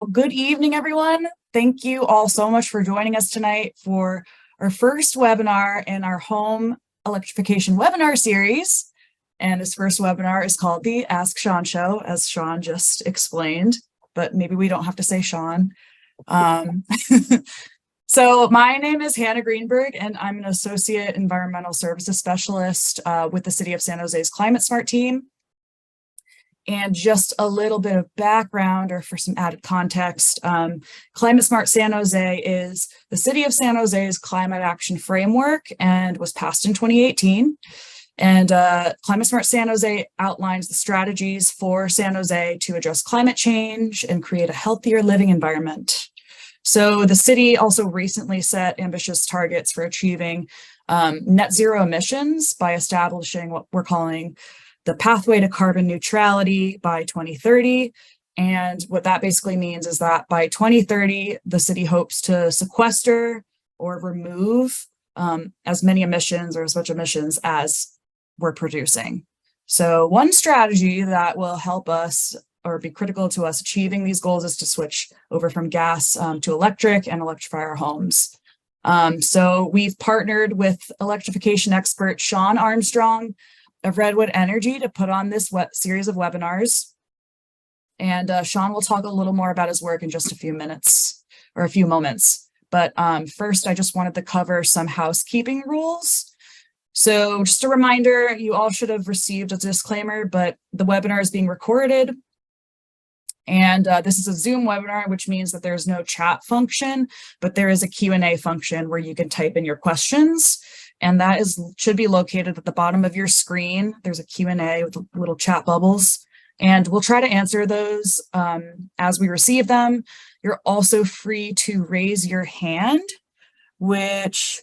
Well, good evening, everyone. Thank you all so much for joining us tonight for our first webinar in our home electrification webinar series. And this first webinar is called the Ask Sean Show, as Sean just explained, but maybe we don't have to say Sean. So my name is Hannah Greenberg, and I'm an Associate Environmental Services Specialist with the City of San Jose's Climate Smart team. And just a little bit of background, or for some added context, Climate Smart San Jose is the City of San Jose's climate action framework and was passed in 2018. And Climate Smart San Jose outlines the strategies for San Jose to address climate change and create a healthier living environment. So the city also recently set ambitious targets for achieving net zero emissions by establishing what we're calling the pathway to carbon neutrality by 2030. And what that basically means is that by 2030, the city hopes to sequester or remove as many emissions or as much emissions as we're producing. So one strategy that will help us or be critical to us achieving these goals is to switch over from gas to electric and electrify our homes. So we've partnered with electrification expert Sean Armstrong of Redwood Energy to put on this series of webinars. And Sean will talk a little more about his work in just a few minutes or a few moments. But first, I just wanted to cover some housekeeping rules. So just a reminder, you all should have received a disclaimer, but the webinar is being recorded. And this is a Zoom webinar, which means that there's no chat function, but there is a Q&A function where you can type in your questions. And that should be located at the bottom of your screen. There's a Q&A with little chat bubbles. And we'll try to answer those as we receive them. You're also free to raise your hand, which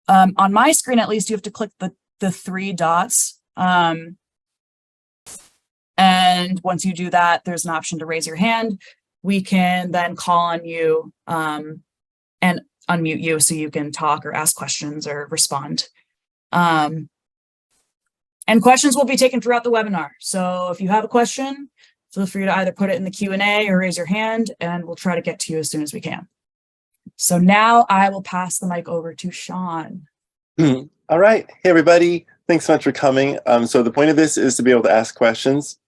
on my screen, at least, you have to click the three dots. And once you do that, there's an option to raise your hand. We can then call on you and unmute you so you can talk or ask questions or respond. And questions will be taken throughout the webinar. So if you have a question, feel free to either put it in the Q&A or raise your hand, and we'll try to get to you as soon as we can. So now I will pass the mic over to Sean. All right. Hey, everybody. Thanks so much for coming. So the point of this is to be able to ask questions.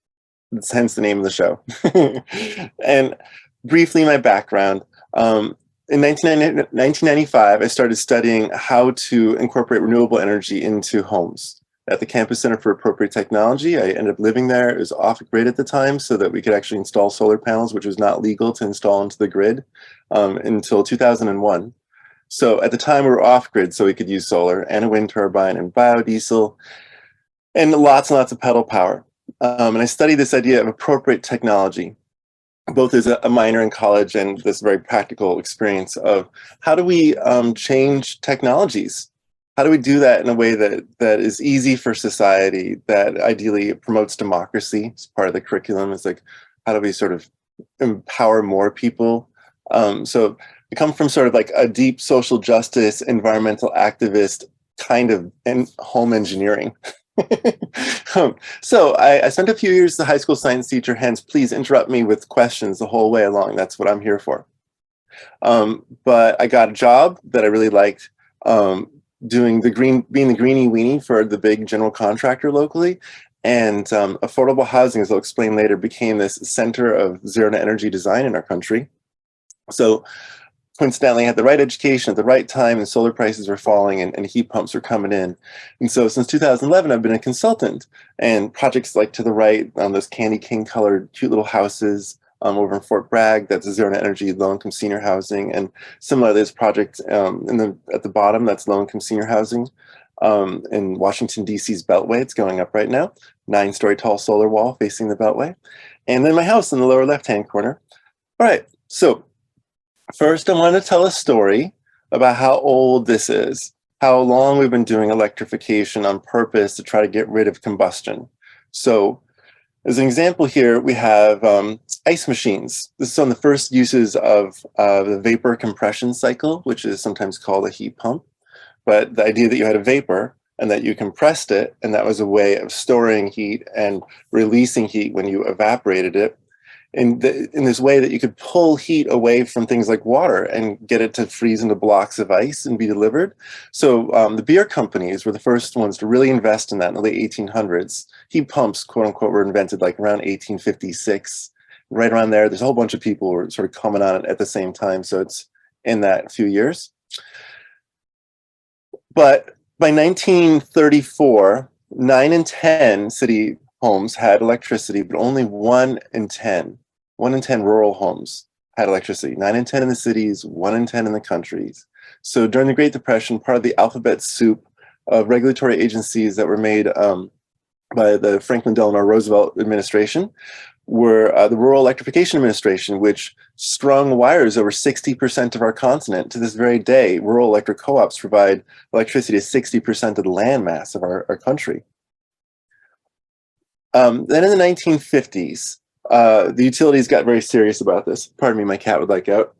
That's hence the name of the show. And briefly, my background. In 1995, I started studying how to incorporate renewable energy into homes. At the Campus Center for Appropriate Technology, I ended up living there. It was off-grid at the time so that we could actually install solar panels, which was not legal to install into the grid until 2001. So at the time, we were off-grid, so we could use solar and a wind turbine and biodiesel and lots of pedal power. And I studied this idea of appropriate technology, both as a minor in college and this very practical experience of how do we change technologies? How do we do that in a way that is easy for society, that ideally promotes democracy? It's part of the curriculum. It's like, how do we sort of empower more people? So I come from sort of like a deep social justice, environmental activist kind of home engineering. So I spent a few years as a high school science teacher, hence please interrupt me with questions the whole way along. That's what I'm here for. But I got a job that I really liked, being the greenie weenie for the big general contractor locally. And affordable housing, as I'll explain later, became this center of zero net energy design in our country. So coincidentally, I had the right education at the right time, and solar prices were falling and heat pumps were coming in. And so since 2011, I've been a consultant, and projects like to the right, those candy cane colored cute little houses over in Fort Bragg, that's zero net energy low income senior housing. And similar, there's project at the bottom, that's low income senior housing in Washington, D.C.'s Beltway. It's going up right now, 9-story tall solar wall facing the Beltway. And then my house in the lower left-hand corner. All right, so first, I want to tell a story about how old this is, how long we've been doing electrification on purpose to try to get rid of combustion. So as an example here, we have ice machines. This is one of the first uses of the vapor compression cycle, which is sometimes called a heat pump. But the idea that you had a vapor and that you compressed it, and that was a way of storing heat and releasing heat when you evaporated it. in this way that you could pull heat away from things like water and get it to freeze into blocks of ice and be delivered. So the beer companies were the first ones to really invest in that in the late 1800s. Heat pumps, quote unquote, were invented like around 1856. Right around there, there's a whole bunch of people who were sort of coming on it at the same time. So it's in that few years. But by 1934, 9 in 10 city homes had electricity, but only 1 in 10 rural homes had electricity. 9 in 10 in the cities, 1 in 10 in the countries. So during the Great Depression, part of the alphabet soup of regulatory agencies that were made by the Franklin Delano Roosevelt administration were the Rural Electrification Administration, which strung wires over 60% of our continent. To this very day, rural electric co-ops provide electricity to 60% of the landmass of our country. Then in the 1950s, the utilities got very serious about this. Pardon me, my cat would like out.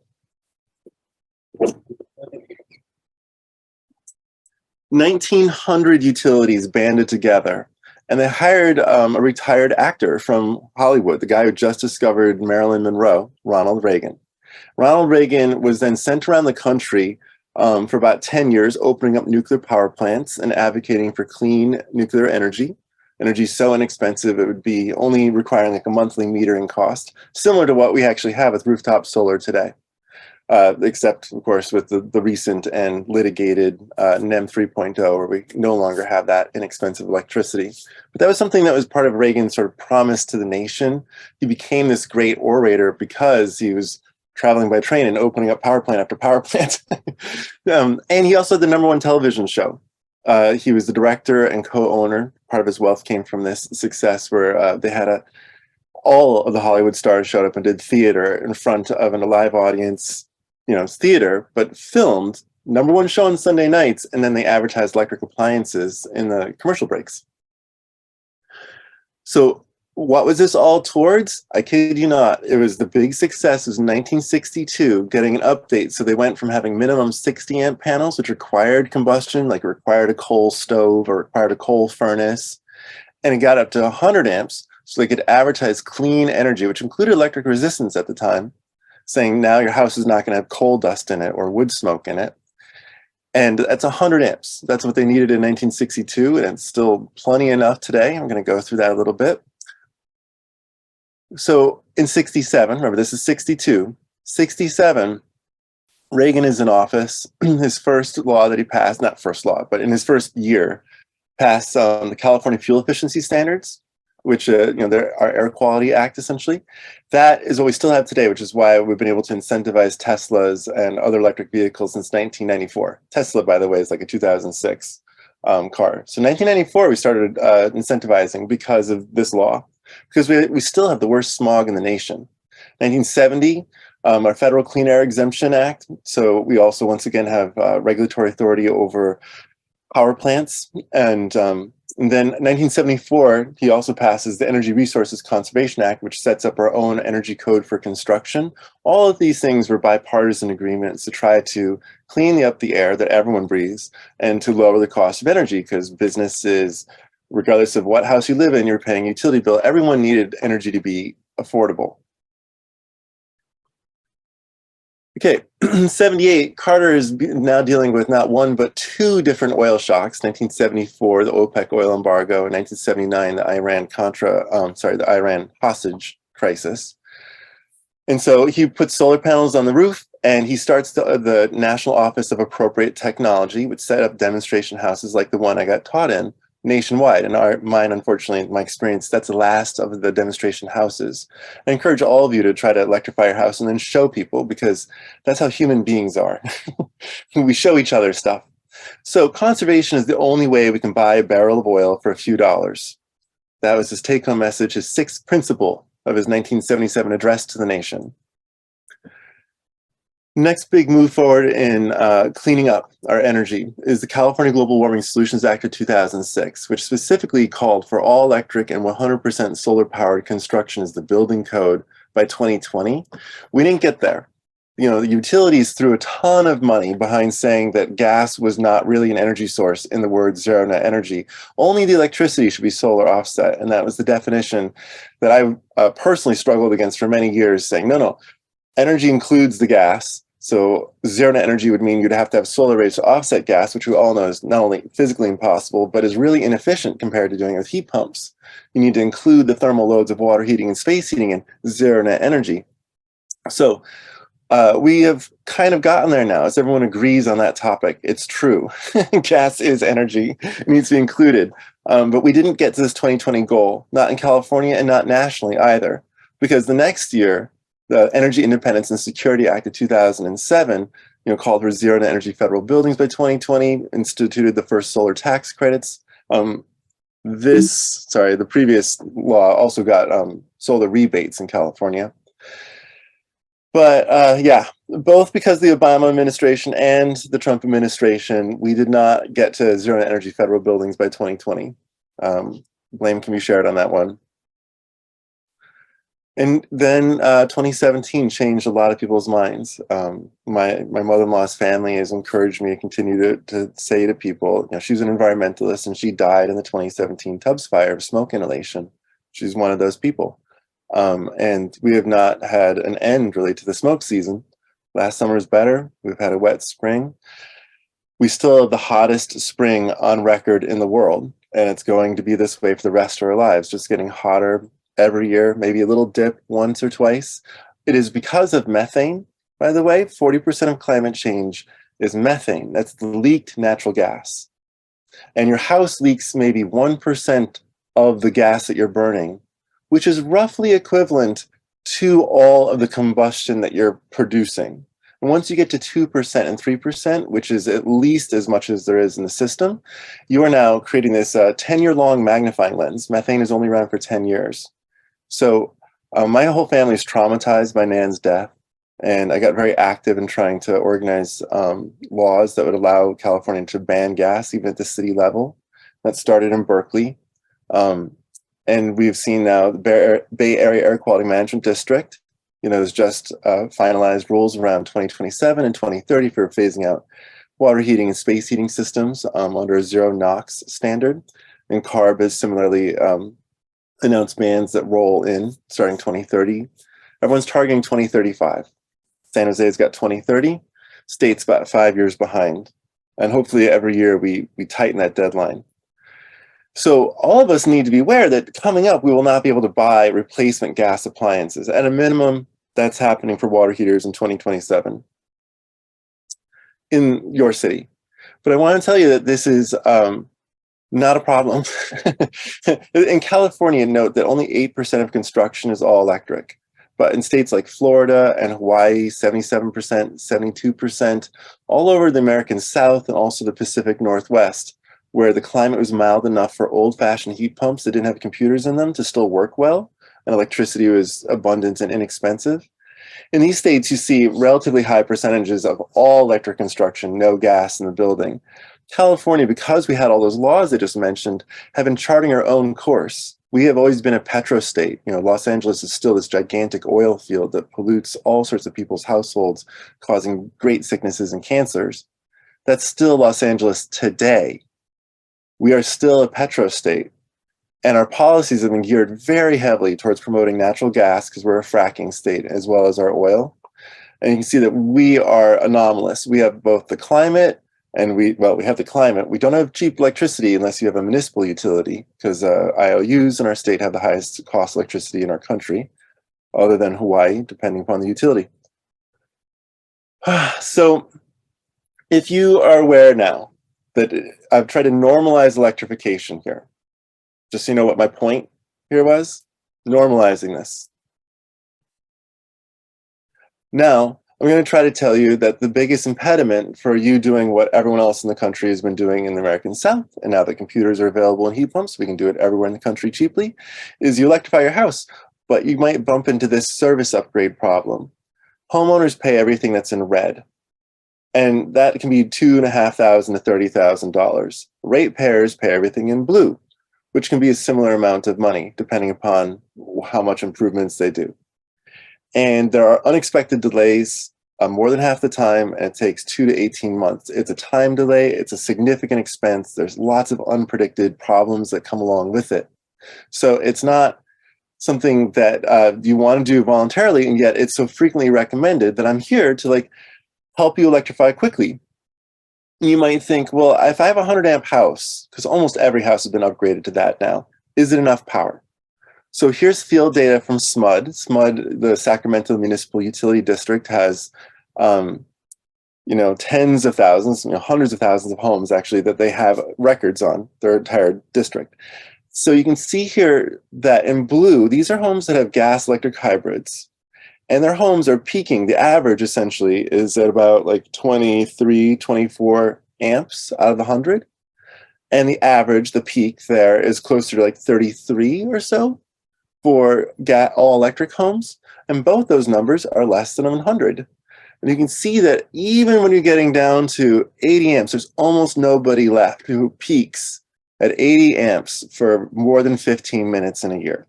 1,900 utilities banded together, and they hired a retired actor from Hollywood, the guy who just discovered Marilyn Monroe, Ronald Reagan. Ronald Reagan was then sent around the country for about 10 years, opening up nuclear power plants and advocating for clean nuclear energy. Energy is so inexpensive, it would be only requiring like a monthly metering cost, similar to what we actually have with rooftop solar today. Except, of course, with the recent and litigated NEM 3.0, where we no longer have that inexpensive electricity. But that was something that was part of Reagan's sort of promise to the nation. He became this great orator because he was traveling by train and opening up power plant after power plant. And he also had the #1 television show. He was the director and co-owner. Part of his wealth came from this success, where they had all of the Hollywood stars showed up and did theater in front of a live audience. It's theater, but filmed, #1 show on Sunday nights, and then they advertised electric appliances in the commercial breaks. So what was this all towards? I kid you not. It was the big success was 1962, getting an update. So they went from having minimum 60 amp panels, which required combustion, like required a coal stove or required a coal furnace, and it got up to 100 amps, so they could advertise clean energy, which included electric resistance at the time, saying now your house is not going to have coal dust in it or wood smoke in it. And that's 100 amps. That's what they needed in 1962, and it's still plenty enough today. I'm going to go through that a little bit. So in 67, remember this is 62, 67, Reagan is in office. His first law that he passed, not first law, but in his first year, passed the California Fuel Efficiency Standards, which, they're our Air Quality Act, essentially. That is what we still have today, which is why we've been able to incentivize Teslas and other electric vehicles since 1994. Tesla, by the way, is like a 2006 car. So 1994, we started incentivizing because of this law, because we still have the worst smog in the nation. 1970, our Federal Clean Air Exemption Act. So we also, once again, have regulatory authority over power plants. And then 1974, he also passes the Energy Resources Conservation Act, which sets up our own energy code for construction. All of these things were bipartisan agreements to try to clean up the air that everyone breathes and to lower the cost of energy, because businesses, regardless of what house you live in, you're paying a utility bill. Everyone needed energy to be affordable. Okay, 78, Carter is now dealing with not one, but two different oil shocks. 1974, the OPEC oil embargo, and 1979, the Iran hostage crisis. And so he puts solar panels on the roof, and he starts the National Office of Appropriate Technology, which set up demonstration houses like the one I got taught in, nationwide. And mine, unfortunately, my experience, that's the last of the demonstration houses. I encourage all of you to try to electrify your house and then show people, because that's how human beings are. We show each other stuff. So conservation is the only way we can buy a barrel of oil for a few dollars. That was his take-home message, his sixth principle of his 1977 address to the nation. Next big move forward in cleaning up our energy is the California Global Warming Solutions Act of 2006, which specifically called for all electric and 100% solar powered construction as the building code by 2020. We didn't get there. the utilities threw a ton of money behind saying that gas was not really an energy source in the word zero net energy. Only the electricity should be solar offset. And that was the definition that I personally struggled against for many years, saying, no, energy includes the gas. So zero net energy would mean you'd have to have solar rays to offset gas, which we all know is not only physically impossible, but is really inefficient compared to doing it with heat pumps. You need to include the thermal loads of water heating and space heating in zero net energy. So we have kind of gotten there now, as everyone agrees on that topic. It's true. Gas is energy. It needs to be included. But we didn't get to this 2020 goal, not in California and not nationally either, because the next year, the Energy Independence and Security Act of 2007, called for zero net energy federal buildings by 2020, instituted the first solar tax credits. The previous law also got solar rebates in California. But yeah, both because of the Obama administration and the Trump administration, we did not get to zero net energy federal buildings by 2020. Blame can be shared on that one. And then 2017 changed a lot of people's minds. My mother-in-law's family has encouraged me to continue to say to people, she's an environmentalist and she died in the 2017 Tubbs fire of smoke inhalation. She's one of those people. And we have not had an end really to the smoke season. Last summer was better. We've had a wet spring. We still have the hottest spring on record in the world, and it's going to be this way for the rest of our lives, just getting hotter every year, maybe a little dip once or twice. It is because of methane, by the way. 40% of climate change is methane. That's the leaked natural gas. And your house leaks maybe 1% of the gas that you're burning, which is roughly equivalent to all of the combustion that you're producing. And once you get to 2% and 3%, which is at least as much as there is in the system, you are now creating this 10-year-long magnifying lens. Methane is only around for 10 years. So my whole family is traumatized by Nan's death, and I got very active in trying to organize laws that would allow California to ban gas, even at the city level. That started in Berkeley. And we've seen now the Bay Area Air Quality Management District, there's just finalized rules around 2027 and 2030 for phasing out water heating and space heating systems under a zero NOx standard. And CARB has similarly announced bans that roll in starting 2030. Everyone's targeting 2035. San Jose's got 2030. State's about 5 years behind. And hopefully every year we tighten that deadline. So all of us need to be aware that coming up, we will not be able to buy replacement gas appliances. At a minimum, that's happening for water heaters in 2027 in your city. But I want to tell you that this is not a problem. In California, note that only 8% of construction is all electric. But in states like Florida and Hawaii, 77%, 72%, all over the American South and also the Pacific Northwest, where the climate was mild enough for old-fashioned heat pumps that didn't have computers in them to still work well, and electricity was abundant and inexpensive. In these states, you see relatively high percentages of all electric construction, no gas in the building. California, because we had all those laws I just mentioned, have been charting our own course. We have always been a petro state. Los Angeles is still this gigantic oil field that pollutes all sorts of people's households, causing great sicknesses and cancers. That's still Los Angeles today. We are still a petro state, and our policies have been geared very heavily towards promoting natural gas because we're a fracking state as well as our oil. And you can see that we are anomalous. We have both the climate and we have the climate. We don't have cheap electricity unless you have a municipal utility, because IOUs in our state have the highest cost electricity in our country, other than Hawaii, depending upon the utility. So if you are aware now that I've tried to normalize electrification here, just so you know what my point here was, normalizing this. Now, I'm going to try to tell you that the biggest impediment for you doing what everyone else in the country has been doing in the American South, and now that computers are available in heat pumps, we can do it everywhere in the country cheaply, is you electrify your house, but you might bump into this service upgrade problem. Homeowners pay everything that's in red, and that can be $2,500 to $30,000. Ratepayers pay everything in blue, which can be a similar amount of money depending upon how much improvements they do. And there are unexpected delays more than half the time, and it takes 2 to 18 months. It's a time delay, it's a significant expense, there's lots of unpredicted problems that come along with it. So it's not something that you want to do voluntarily, and yet it's so frequently recommended that I'm here to like help you electrify quickly. You might think, well, if I have a 100 amp house, because almost every house has been upgraded to that now, is it enough power? So here's field data from SMUD. SMUD, the Sacramento Municipal Utility District, has tens of thousands, hundreds of thousands of homes actually that they have records on their entire district. So you can see here that in blue, these are homes that have gas electric hybrids, and their homes are peaking. The average essentially is at about like 23, 24 amps out of the 100. And the average, the peak there, is closer to like 33 or so for all electric homes. And both those numbers are less than 100. And you can see that even when you're getting down to 80 amps, there's almost nobody left who peaks at 80 amps for more than 15 minutes in a year.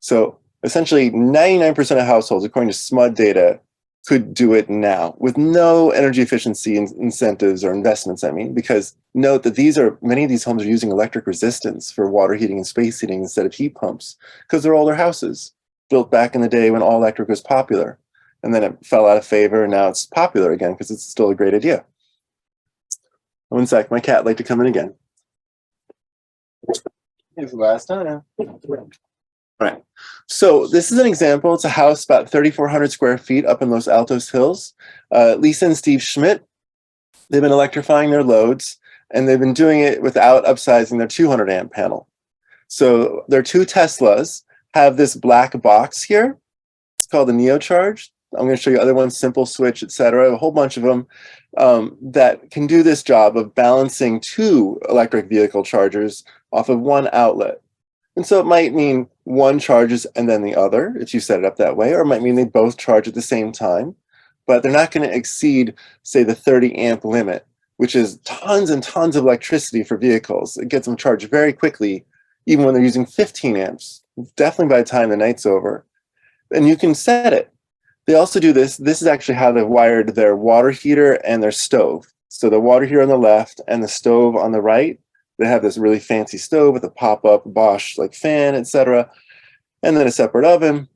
So essentially 99% of households, according to SMUD data, could do it now with no energy efficiency incentives or investments, because note that many of these homes are using electric resistance for water heating and space heating instead of heat pumps, because they're older houses built back in the day when all electric was popular. And then it fell out of favor, and now it's popular again because it's still a great idea. One sec, my cat would like to come in again. Here's the last time. Right. So this is an example. It's a house about 3,400 square feet up in Los Altos Hills. Lisa and Steve Schmidt, they've been electrifying their loads, and they've been doing it without upsizing their 200 amp panel. So their two Teslas have this black box here. It's called a NeoCharge. I'm going to show you other ones, Simple Switch, etc. A whole bunch of them that can do this job of balancing two electric vehicle chargers off of one outlet. And so it might mean one charges and then the other, if you set it up that way, or it might mean they both charge at the same time, but they're not going to exceed, say, the 30 amp limit, which is tons and tons of electricity for vehicles. It gets them charged very quickly, even when they're using 15 amps, definitely by the time the night's over. And you can set it. They also do this. This is actually how they've wired their water heater and their stove. So the water heater on the left and the stove on the right, they have this really fancy stove with a pop-up Bosch like fan, etc., and then a separate oven.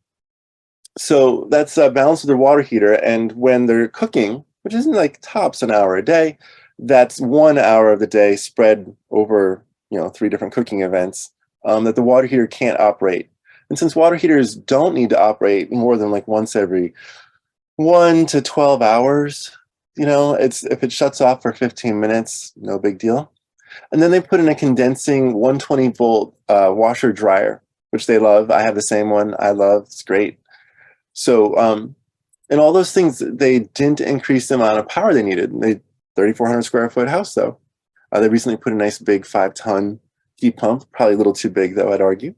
So that's balanced with their water heater. And when they're cooking, which isn't like tops an hour a day, that's 1 hour of the day spread over 3 different cooking events that the water heater can't operate. And since water heaters don't need to operate more than like once every 1 to 12 hours, if it shuts off for 15 minutes, no big deal. And then they put in a condensing 120 volt washer dryer, which they love. I have the same one I love. It's great. So, and all those things, they didn't increase the amount of power they needed. They 3,400 square foot house though. They recently put a nice big 5-ton heat pump, probably a little too big though, I'd argue.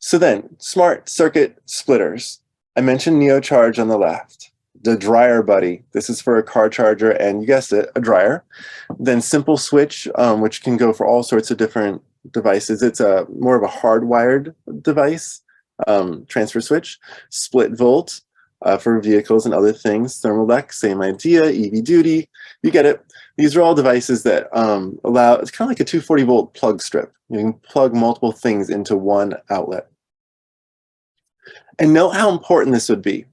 So then, smart circuit splitters. I mentioned NeoCharge on the left. The dryer buddy. This is for a car charger, and you guessed it, a dryer. Then Simple Switch, which can go for all sorts of different devices. It's a more of a hardwired device, transfer switch. Split Volt for vehicles and other things. Thermalec, same idea. EV Duty, you get it. These are all devices that allow, it's kind of like a 240 volt plug strip. You can plug multiple things into one outlet. And note how important this would be.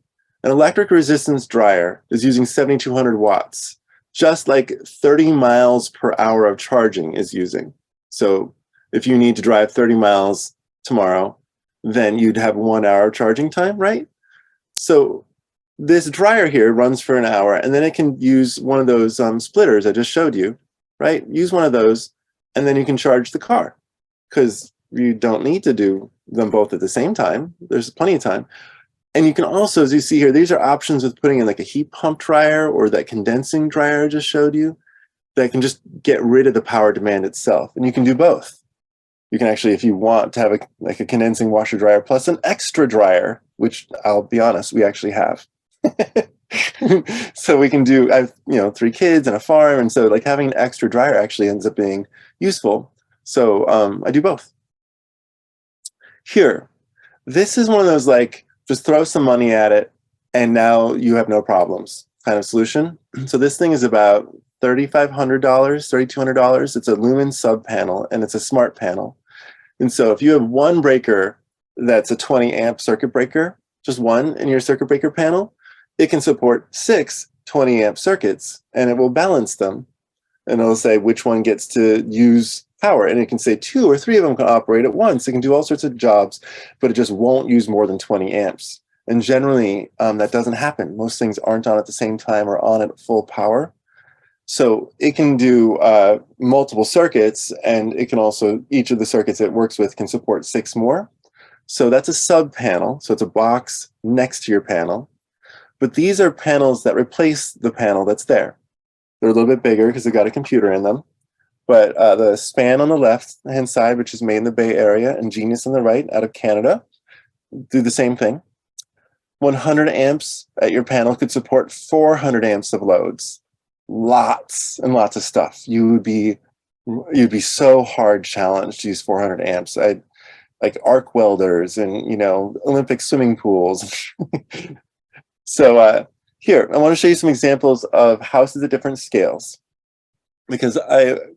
An electric resistance dryer is using 7,200 watts, just like 30 miles per hour of charging is using. So if you need to drive 30 miles tomorrow, then you'd have 1 hour charging time, right? So this dryer here runs for an hour, and then it can use one of those splitters I just showed you, right? Use one of those, and then you can charge the car, because you don't need to do them both at the same time. There's plenty of time. And you can also, as you see here, these are options with putting in like a heat pump dryer or that condensing dryer I just showed you that can just get rid of the power demand itself. And you can do both. You can actually, if you want to have a condensing washer dryer plus an extra dryer, which I'll be honest, we actually have. So we can do, I have 3 kids and a farm. And so like having an extra dryer actually ends up being useful. So I do both. Here, this is one of those like, just throw some money at it and now you have no problems kind of solution. So this thing is about $3,500, $3,200. It's a lumen sub panel, and it's a smart panel. And so if you have one breaker that's a 20 amp circuit breaker, just one in your circuit breaker panel, it can support 6 20 amp circuits, and it will balance them. And it'll say which one gets to use power. And it can say 2 or 3 of them can operate at once. It can do all sorts of jobs, but it just won't use more than 20 amps. And generally, that doesn't happen. Most things aren't on at the same time or on at full power. So it can do multiple circuits, and it can also, each of the circuits it works with can support 6 more. So that's a sub panel. So it's a box next to your panel. But these are panels that replace the panel that's there. They're a little bit bigger because they've got a computer in them. But the Span on the left-hand side, which is made in the Bay Area, and Genius on the right out of Canada, do the same thing. 100 amps at your panel could support 400 amps of loads. Lots and lots of stuff. You'd be so hard challenged to use 400 amps. Like arc welders and, you know, Olympic swimming pools. So here, I want to show you some examples of houses at different scales, because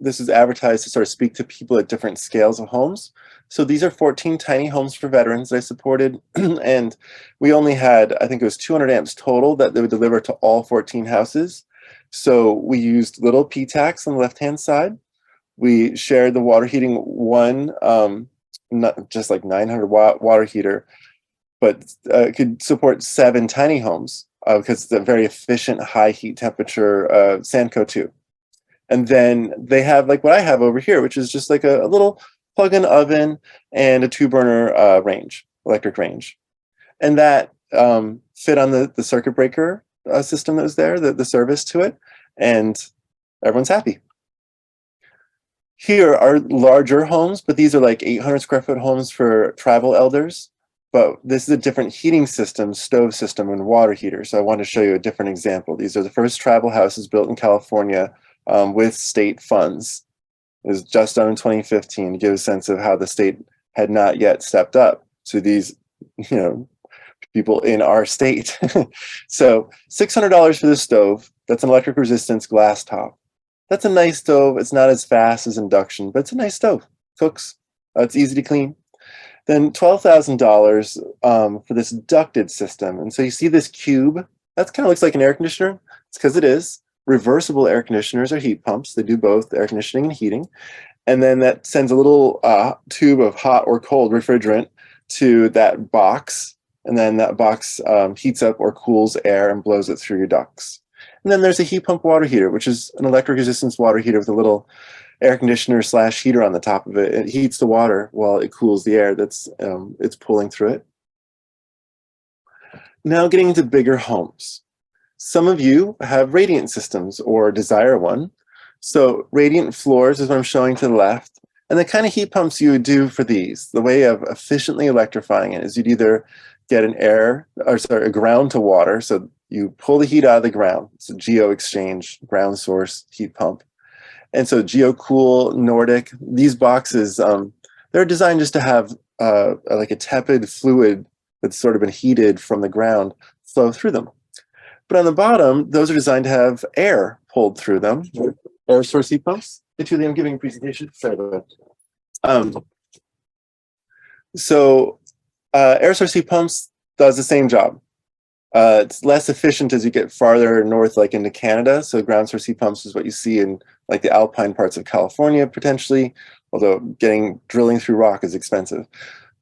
this is advertised to sort of speak to people at different scales of homes. So these are 14 tiny homes for veterans that I supported, and we only had, I think it was 200 amps total that they would deliver to all 14 houses. So we used little PTACs on the left-hand side. We shared the water heating one, not just like 900 watt water heater, but could support 7 tiny homes because it's a very efficient high heat temperature Sandco 2. And then they have like what I have over here, which is just like a little plug-in oven and a 2-burner electric range. And that fit on the circuit breaker system that was there, the service to it, and everyone's happy. Here are larger homes, but these are like 800 square foot homes for tribal elders. But this is a different heating system, stove system, and water heater. So I want to show you a different example. These are the first tribal houses built in California with state funds. It was just done in 2015 to give a sense of how the state had not yet stepped up to these, you know, people in our state. So $600 for this stove. That's an electric resistance glass top. That's a nice stove. It's not as fast as induction, but it's a nice stove. Cooks. It's easy to clean. Then $12,000 for this ducted system. And so you see this cube, that kind of looks like an air conditioner. It's because it is. Reversible air conditioners are heat pumps. They do both air conditioning and heating. And then that sends a little tube of hot or cold refrigerant to that box. And then that box heats up or cools air and blows it through your ducts. And then there's a heat pump water heater, which is an electric resistance water heater with a little air conditioner / heater on the top of it. It heats the water while it cools the air that's it's pulling through it. Now getting into bigger homes. Some of you have radiant systems or desire one. So radiant floors is what I'm showing to the left. And the kind of heat pumps you would do for these, the way of efficiently electrifying it is you'd either get a ground to water. So you pull the heat out of the ground. It's a geo exchange ground source heat pump. And so GeoCool, Nordic, these boxes, they're designed just to have like a tepid fluid that's sort of been heated from the ground flow through them. But on the bottom, those are designed to have air pulled through them. Air source heat pumps. Hey, Julie, I'm giving a presentation. Sorry about that. Air source heat pumps does the same job. It's less efficient as you get farther north, like into Canada. So ground source heat pumps is what you see in like the alpine parts of California, potentially, although drilling through rock is expensive.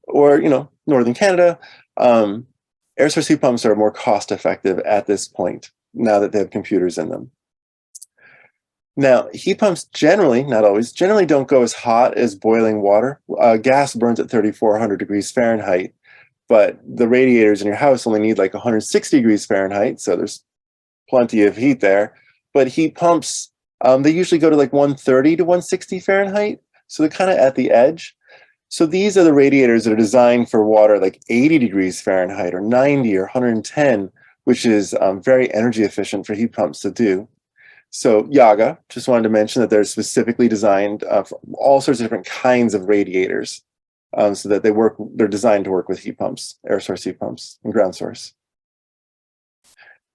Or, you know, northern Canada. Air source heat pumps are more cost effective at this point, now that they have computers in them. Now, heat pumps generally, not always, generally don't go as hot as boiling water. Gas burns at 3,400 degrees Fahrenheit. But the radiators in your house only need like 160 degrees Fahrenheit, so there's plenty of heat there. But heat pumps, they usually go to like 130 to 160 Fahrenheit, so they're kind of at the edge. So these are the radiators that are designed for water like 80 degrees Fahrenheit or 90 or 110, which is very energy efficient for heat pumps to do. So Yaga, just wanted to mention that they're specifically designed for all sorts of different kinds of radiators. So that they're designed to work with heat pumps, air source heat pumps, and ground source.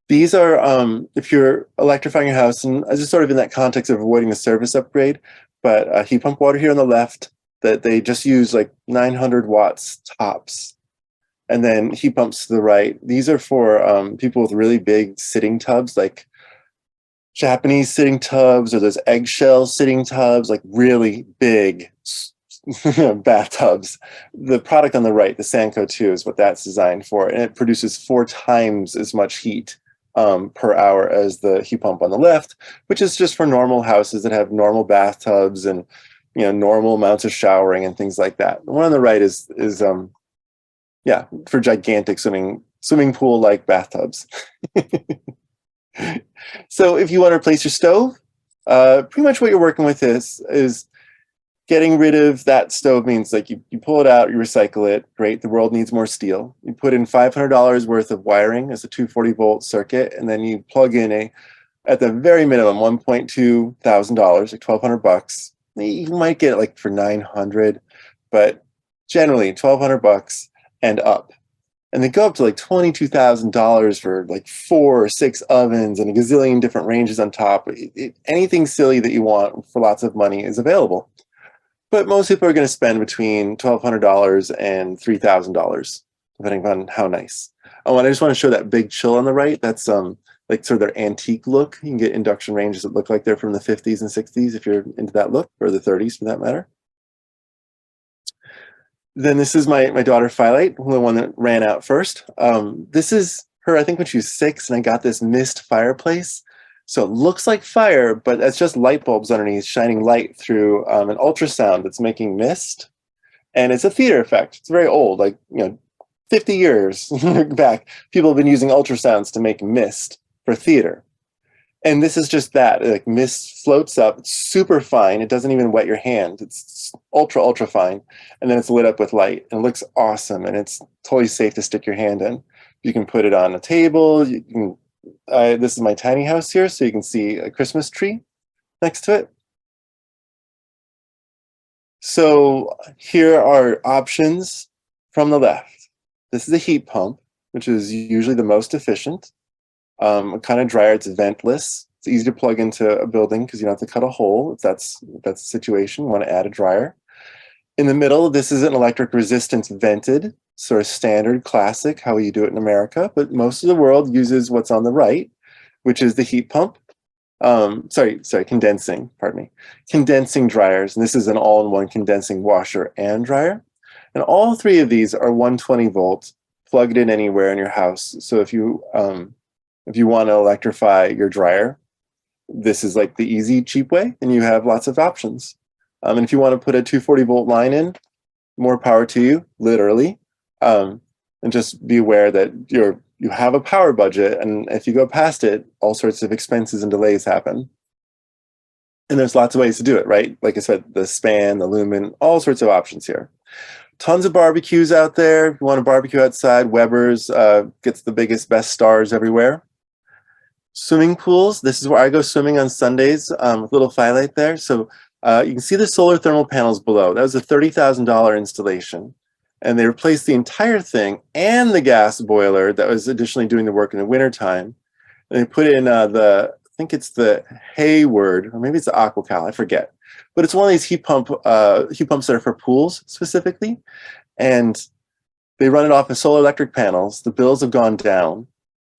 These are, if you're electrifying your house, and just sort of in that context of avoiding the service upgrade, but heat pump water here on the left, that they just use like 900 watts tops. And then heat pumps to the right. These are for people with really big sitting tubs, like Japanese sitting tubs, or those eggshell sitting tubs, like really big bathtubs. The product on the right, the Sanko 2, is what that's designed for, and it produces 4 times as much heat per hour as the heat pump on the left, which is just for normal houses that have normal bathtubs and normal amounts of showering and things like that. The one on the right is yeah, for gigantic swimming pool like bathtubs. So if you want to replace your stove, pretty much what you're working with is getting rid of that stove. Means like you pull it out, you recycle it. Great, the world needs more steel. You put in $500 worth of wiring as a 240 volt circuit, and then you plug in at the very minimum, $1.2 thousand, like $1,200. You might get it like for 900, but generally $1,200 and up. And they go up to like $22,000 for like 4 or 6 ovens and a gazillion different ranges on top. Anything silly that you want for lots of money is available. But most people are going to spend between $1,200 and $3,000, depending on how nice. Oh, and I just want to show that big chill on the right. That's like sort of their antique look. You can get induction ranges that look like they're from the 50s and 60s if you're into that look, or the 30s for that matter. Then this is my daughter Firelight, the one that ran out first. This is her, I think, when she was 6, and I got this mist fireplace. So it looks like fire, but it's just light bulbs underneath shining light through an ultrasound that's making mist. And it's a theater effect. It's very old, like 50 years back. People have been using ultrasounds to make mist for theater. And this is just that, like mist floats up, it's super fine. It doesn't even wet your hand. It's ultra fine. And then it's lit up with light, and it looks awesome. And it's totally safe to stick your hand in. You can put it on a table. You can, this is my tiny house here, so you can see a Christmas tree next to it. So here are options from the left. This is a heat pump, which is usually the most efficient. A kind of dryer, it's ventless. It's easy to plug into a building because you don't have to cut a hole if that's the situation. You want to add a dryer. In the middle, this is an electric resistance vented, sort of standard, classic, how you do it in America. But most of the world uses what's on the right, which is the heat pump. Condensing, pardon me. Condensing dryers, and this is an all-in-one condensing washer and dryer. And all 3 of these are 120 volt, plugged in anywhere in your house. So if you want to electrify your dryer, this is like the easy, cheap way, and you have lots of options. And if you want to put a 240 volt line in, more power to you, literally. And just be aware that you have a power budget, and if you go past it, all sorts of expenses and delays happen. And there's lots of ways to do it, right? Like I said, the span, the lumen, all sorts of options here. Tons of barbecues out there. If you want to barbecue outside, Weber's gets the biggest, best stars everywhere. Swimming pools. This is where I go swimming on Sundays with little Firelight there. So you can see the solar thermal panels below. That was a $30,000 installation. And they replaced the entire thing and the gas boiler that was additionally doing the work in the wintertime. And they put in I think it's the Hayward, or maybe it's the Aquacal, I forget. But it's one of these heat pumps that are for pools specifically. And they run it off of solar electric panels. The bills have gone down,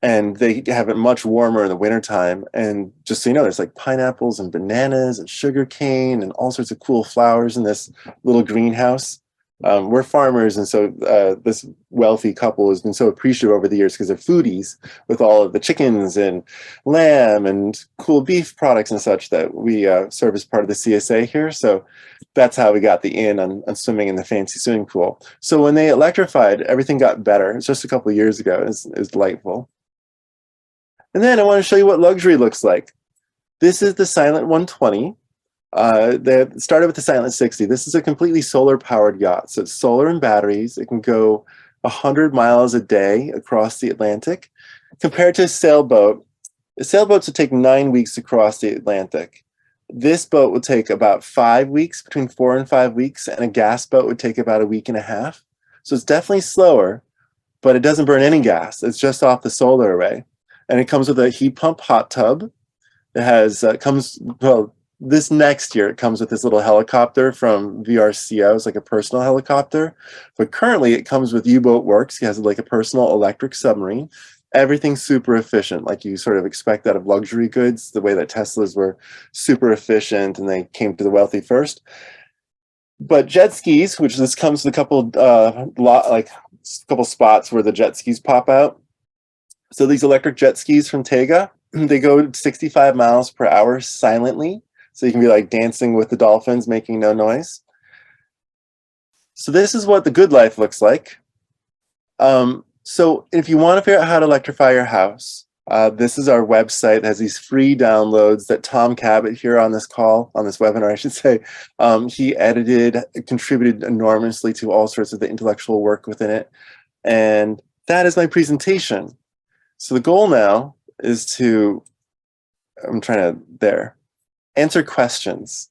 and they have it much warmer in the wintertime. And just so you know, there's like pineapples and bananas and sugar cane and all sorts of cool flowers in this little greenhouse. We're farmers, and so this wealthy couple has been so appreciative over the years because they're foodies, with all of the chickens and lamb and cool beef products and such that we serve as part of the CSA here. So that's how we got the in on swimming in the fancy swimming pool. So when they electrified, everything got better. It's just a couple of years ago. It was delightful. And then I want to show you what luxury looks like. This is the Silent 120. They started with the Silent 60. This is a completely solar-powered yacht. So it's solar and batteries. It can go 100 miles a day across the Atlantic. Compared to a sailboat, the sailboats would take 9 weeks to cross the Atlantic. This boat would take about 5 weeks, between 4 and 5 weeks, and a gas boat would take about a week and a half. So it's definitely slower, but it doesn't burn any gas. It's just off the solar array. and it comes with a heat pump hot tub. It has this next year it comes with this little helicopter from VRCO. It's like a personal helicopter, but currently it comes with U-Boat Works. It has like a personal electric submarine. Everything's super efficient, like you sort of expect out of luxury goods, the way that Teslas were super efficient and they came to the wealthy first. But jet skis, which this comes with a couple spots where the jet skis pop out. So these electric jet skis from Tega, they go 65 miles per hour silently. So you can be like dancing with the dolphins, making no noise. So this is what the good life looks like. So if you want to figure out how to electrify your house, this is our website. It has these free downloads that Tom Cabot here on this call, on this webinar, I should say, he edited, contributed enormously to all sorts of the intellectual work within it. And that is my presentation. So the goal now is to, answer questions.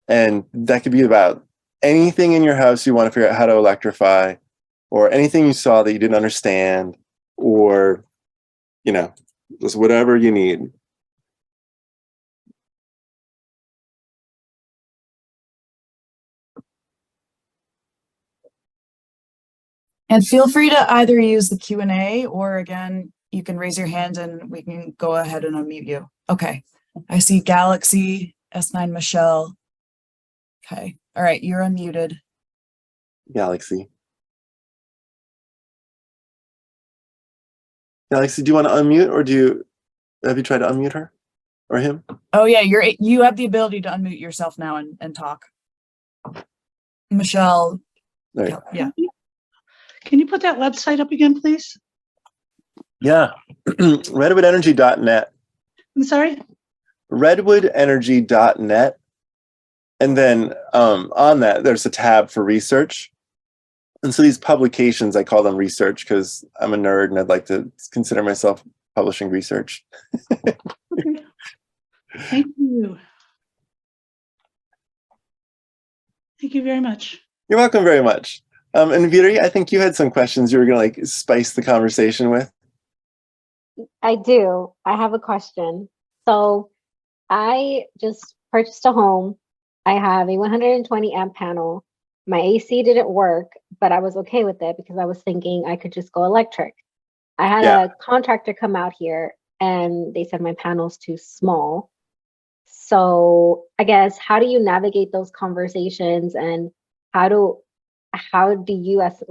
And that could be about anything in your house you want to figure out how to electrify, or anything you saw that you didn't understand, or, just whatever you need. And feel free to either use the Q&A, or again, you can raise your hand and we can go ahead and unmute you. Okay, I see Galaxy, S9 Michelle. Okay, all right, you're unmuted. Galaxy, do you want to unmute, or have you tried to unmute her or him? Oh yeah, you have the ability to unmute yourself now and talk. Michelle. There. Yeah. Can you put that website up again, please? Yeah, redwoodenergy.net. I'm sorry? redwoodenergy.net. And then on that, there's a tab for research. And so these publications, I call them research because I'm a nerd and I'd like to consider myself publishing research. Okay. Thank you. Thank you very much. You're welcome very much. And Viri, I think you had some questions you were going to spice the conversation with. I do. I have a question. So I just purchased a home. I have a 120 amp panel. My AC didn't work, but I was okay with it because I was thinking I could just go electric. I had a contractor come out here and they said my panel's too small. So I guess, how do you navigate those conversations, and how do you, as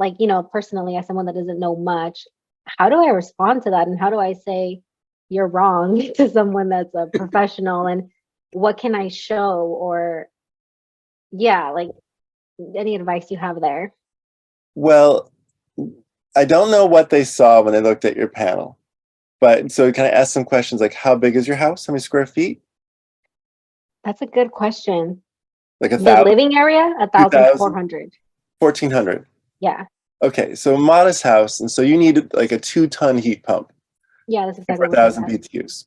personally, as someone that doesn't know much, how do I respond to that? And how do I say you're wrong to someone that's a professional, and what can I show, or any advice you have there? Well, I don't know what they saw when they looked at your panel, but so can I ask some questions like, how big is your house? How many square feet? That's a good question. Like The 1,000? living area, 1,400. 1,400. Yeah. Okay, so a modest house, and so you need like a 2-ton heat pump. Yeah, that's exactly what 4,000 I had. BTUs.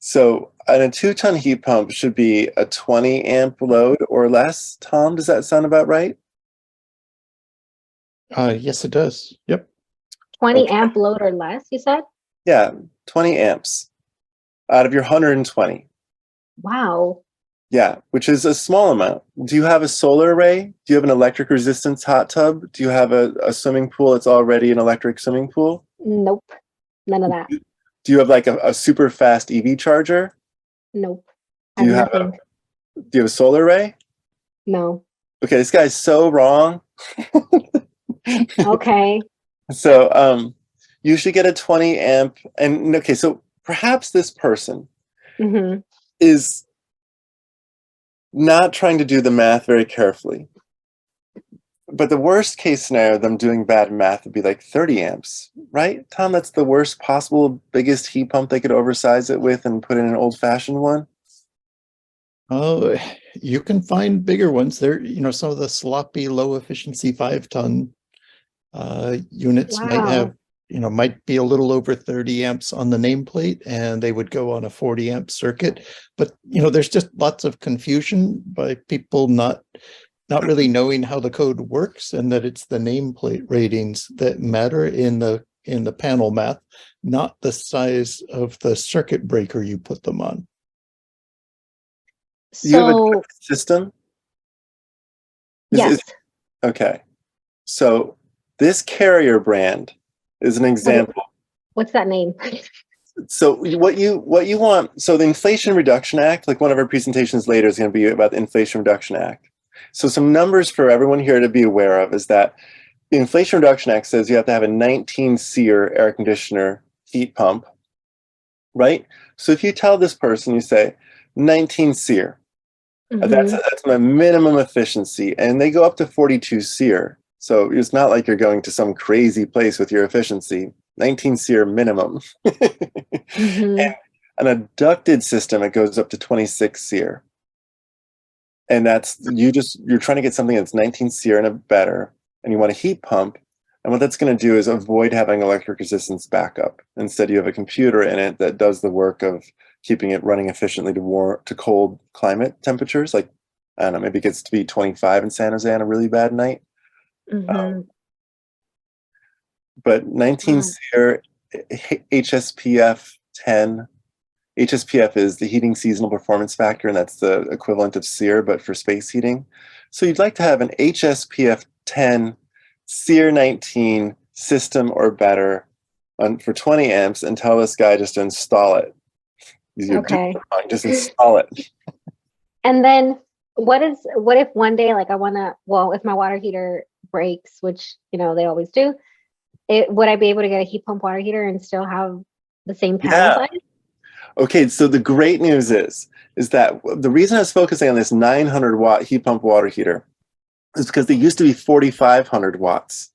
So a 2-ton heat pump should be a 20 amp load or less. Tom, does that sound about right? Yes, it does. Yep. 20 Okay. amp load or less, you said? Yeah, 20 amps out of your 120. Wow. Yeah, which is a small amount. Do you have a solar array? Do you have an electric resistance hot tub? Do you have a swimming pool that's already an electric swimming pool? Nope. None of that. Do you have like a super fast EV charger? Nope. Do you have nothing. do you have a solar array? No. Okay, this guy's so wrong. Okay. So you should get a 20 amp, and okay, so perhaps this person Mm-hmm. is not trying to do the math very carefully. But the worst case scenario of them doing bad math would be like 30 amps, right? Tom, that's the worst possible, biggest heat pump they could oversize it with and put in an old-fashioned one? Oh, you can find bigger ones. There, some of the sloppy, low efficiency 5-ton units might have, might be a little over 30 amps on the nameplate, and they would go on a 40 amp circuit. But, there's just lots of confusion by people not really knowing how the code works, and that it's the nameplate ratings that matter in the in the panel math, not the size of the circuit breaker you put them on. You have a So, system? yes. Okay. So this Carrier brand is an example. What's that name? So what you want, so the Inflation Reduction Act, like one of our presentations later is going to be about the Inflation Reduction Act. So some numbers for everyone here to be aware of is that the Inflation Reduction Act says you have to have a 19 SEER air conditioner heat pump, right? So if you tell this person, you say 19 SEER, that's my minimum efficiency, and they go up to 42 SEER. So it's not like you're going to some crazy place with your efficiency. 19 SEER minimum. And an ducted system, it goes up to 26 SEER. And that's, you're trying to get something that's 19 SEER and a better, and you want a heat pump. And what that's going to do is avoid having electric resistance backup. Instead, you have a computer in it that does the work of keeping it running efficiently to cold climate temperatures. Like, I don't know, maybe it gets to be 25 in San Jose on a really bad night. But 19 SEER, HSPF 10. HSPF is the heating seasonal performance factor, and that's the equivalent of SEER, but for space heating. So you'd like to have an HSPF 10 SEER 19 system or better for 20 amps, and tell this guy just to install it. Okay. Just install it. And then what if one day, like if my water heater breaks, which, they always do, would I be able to get a heat pump water heater and still have the same panel size? Okay, so the great news is that the reason I was focusing on this 900 watt heat pump water heater is because they used to be 4,500 watts,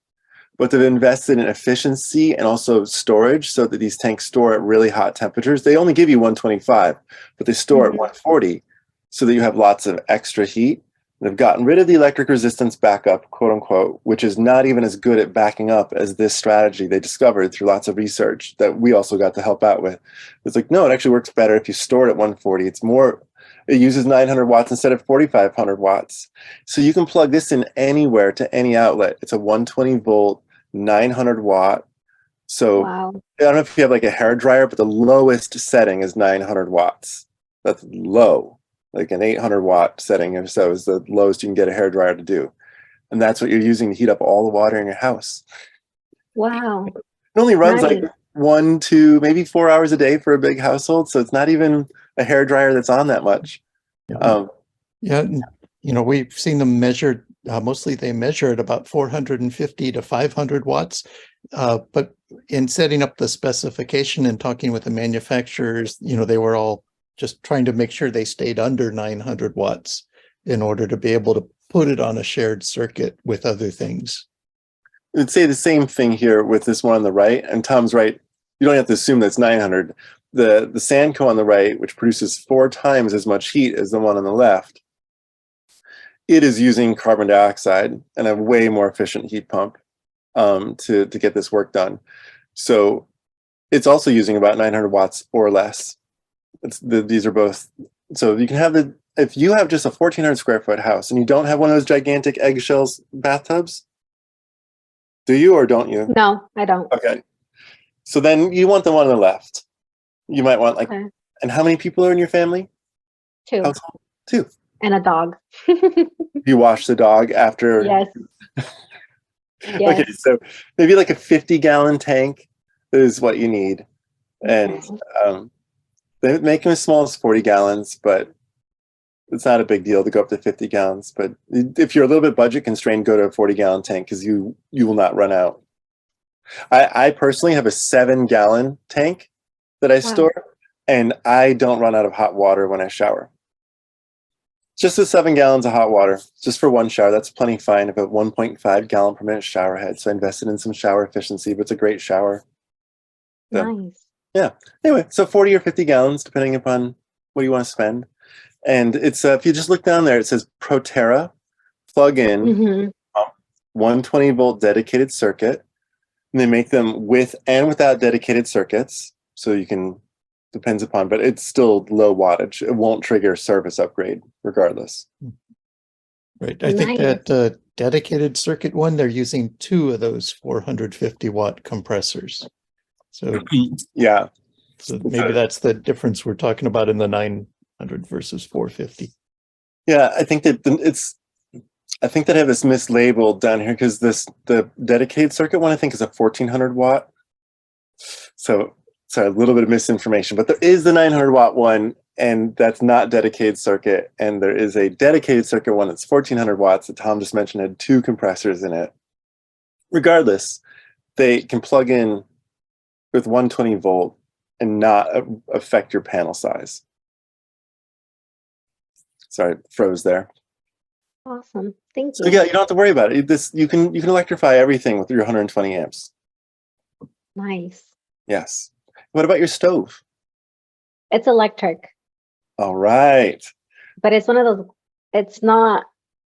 but they've invested in efficiency and also storage so that these tanks store at really hot temperatures. They only give you 125, but they store at 140 so that you have lots of extra heat. They've gotten rid of the electric resistance backup, quote unquote, which is not even as good at backing up as this strategy they discovered through lots of research that we also got to help out with. It's like, no, it actually works better if you store it at 140. It uses 900 watts instead of 4,500 watts. So you can plug this in anywhere to any outlet. It's a 120 volt, 900 watt. So Wow. I don't know if you have like a hair dryer, but the lowest setting is 900 watts. That's low. Like an 800 watt setting or so is the lowest you can get a hairdryer to do. And that's what you're using to heat up all the water in your house. Wow. It only runs Nice. like 1 to maybe 4 hours a day for a big household. So it's not even a hairdryer that's on that much. We've seen them measured, mostly they measure at about 450 to 500 watts. But in setting up the specification and talking with the manufacturers, they were all just trying to make sure they stayed under 900 watts in order to be able to put it on a shared circuit with other things. I'd say the same thing here with this one on the right, and Tom's right. You don't have to assume that's 900. The Sanco on the right, which produces 4 times as much heat as the one on the left, it is using carbon dioxide and a way more efficient heat pump to get this work done. So it's also using about 900 watts or less. These are both. So you can have if you have just a 1,400 square foot house and you don't have one of those gigantic eggshells bathtubs, do you or don't you? No, I don't. Okay. So then you want the one on the left. You might want and how many people are in your family? 2. Household? 2. And a dog. You wash the dog after? Yes. Yes. Okay, so maybe like a 50-gallon tank is what you need. And they make them as small as 40 gallons, but it's not a big deal to go up to 50 gallons. But if you're a little bit budget constrained, go to a 40-gallon tank because you will not run out. I personally have a 7-gallon tank that I store, and I don't run out of hot water when I shower. Just the 7 gallons of hot water, just for one shower. That's plenty fine. I have a 1.5 gallon per minute shower head, so I invested in some shower efficiency, but it's a great shower. So, Nice. yeah. Anyway, so 40 or 50 gallons, depending upon what you want to spend. And it's if you just look down there, it says Proterra plug-in 120 volt dedicated circuit. And they make them with and without dedicated circuits, so you can. Depends upon, but it's still low wattage. It won't trigger service upgrade regardless. Right. I think Nice. that dedicated circuit one, they're using 2 of those 450-watt compressors. So, Yeah. so maybe that's the difference we're talking about in the 900 versus 450. Yeah, I think that I think that I have this mislabeled down here because the dedicated circuit one I think is a 1400 watt. So sorry, a little bit of misinformation, but there is the 900 watt one, and that's not dedicated circuit. And there is a dedicated circuit one that's 1400 watts that Tom just mentioned had 2 compressors in it. Regardless, they can plug in with 120 volt and not affect your panel size. Sorry, froze there. Awesome. Thank So you. yeah, you don't have to worry about it. You can electrify everything with your 120 amps. Nice. Yes. What about your stove? It's electric, All right. but it's one of those, it's not,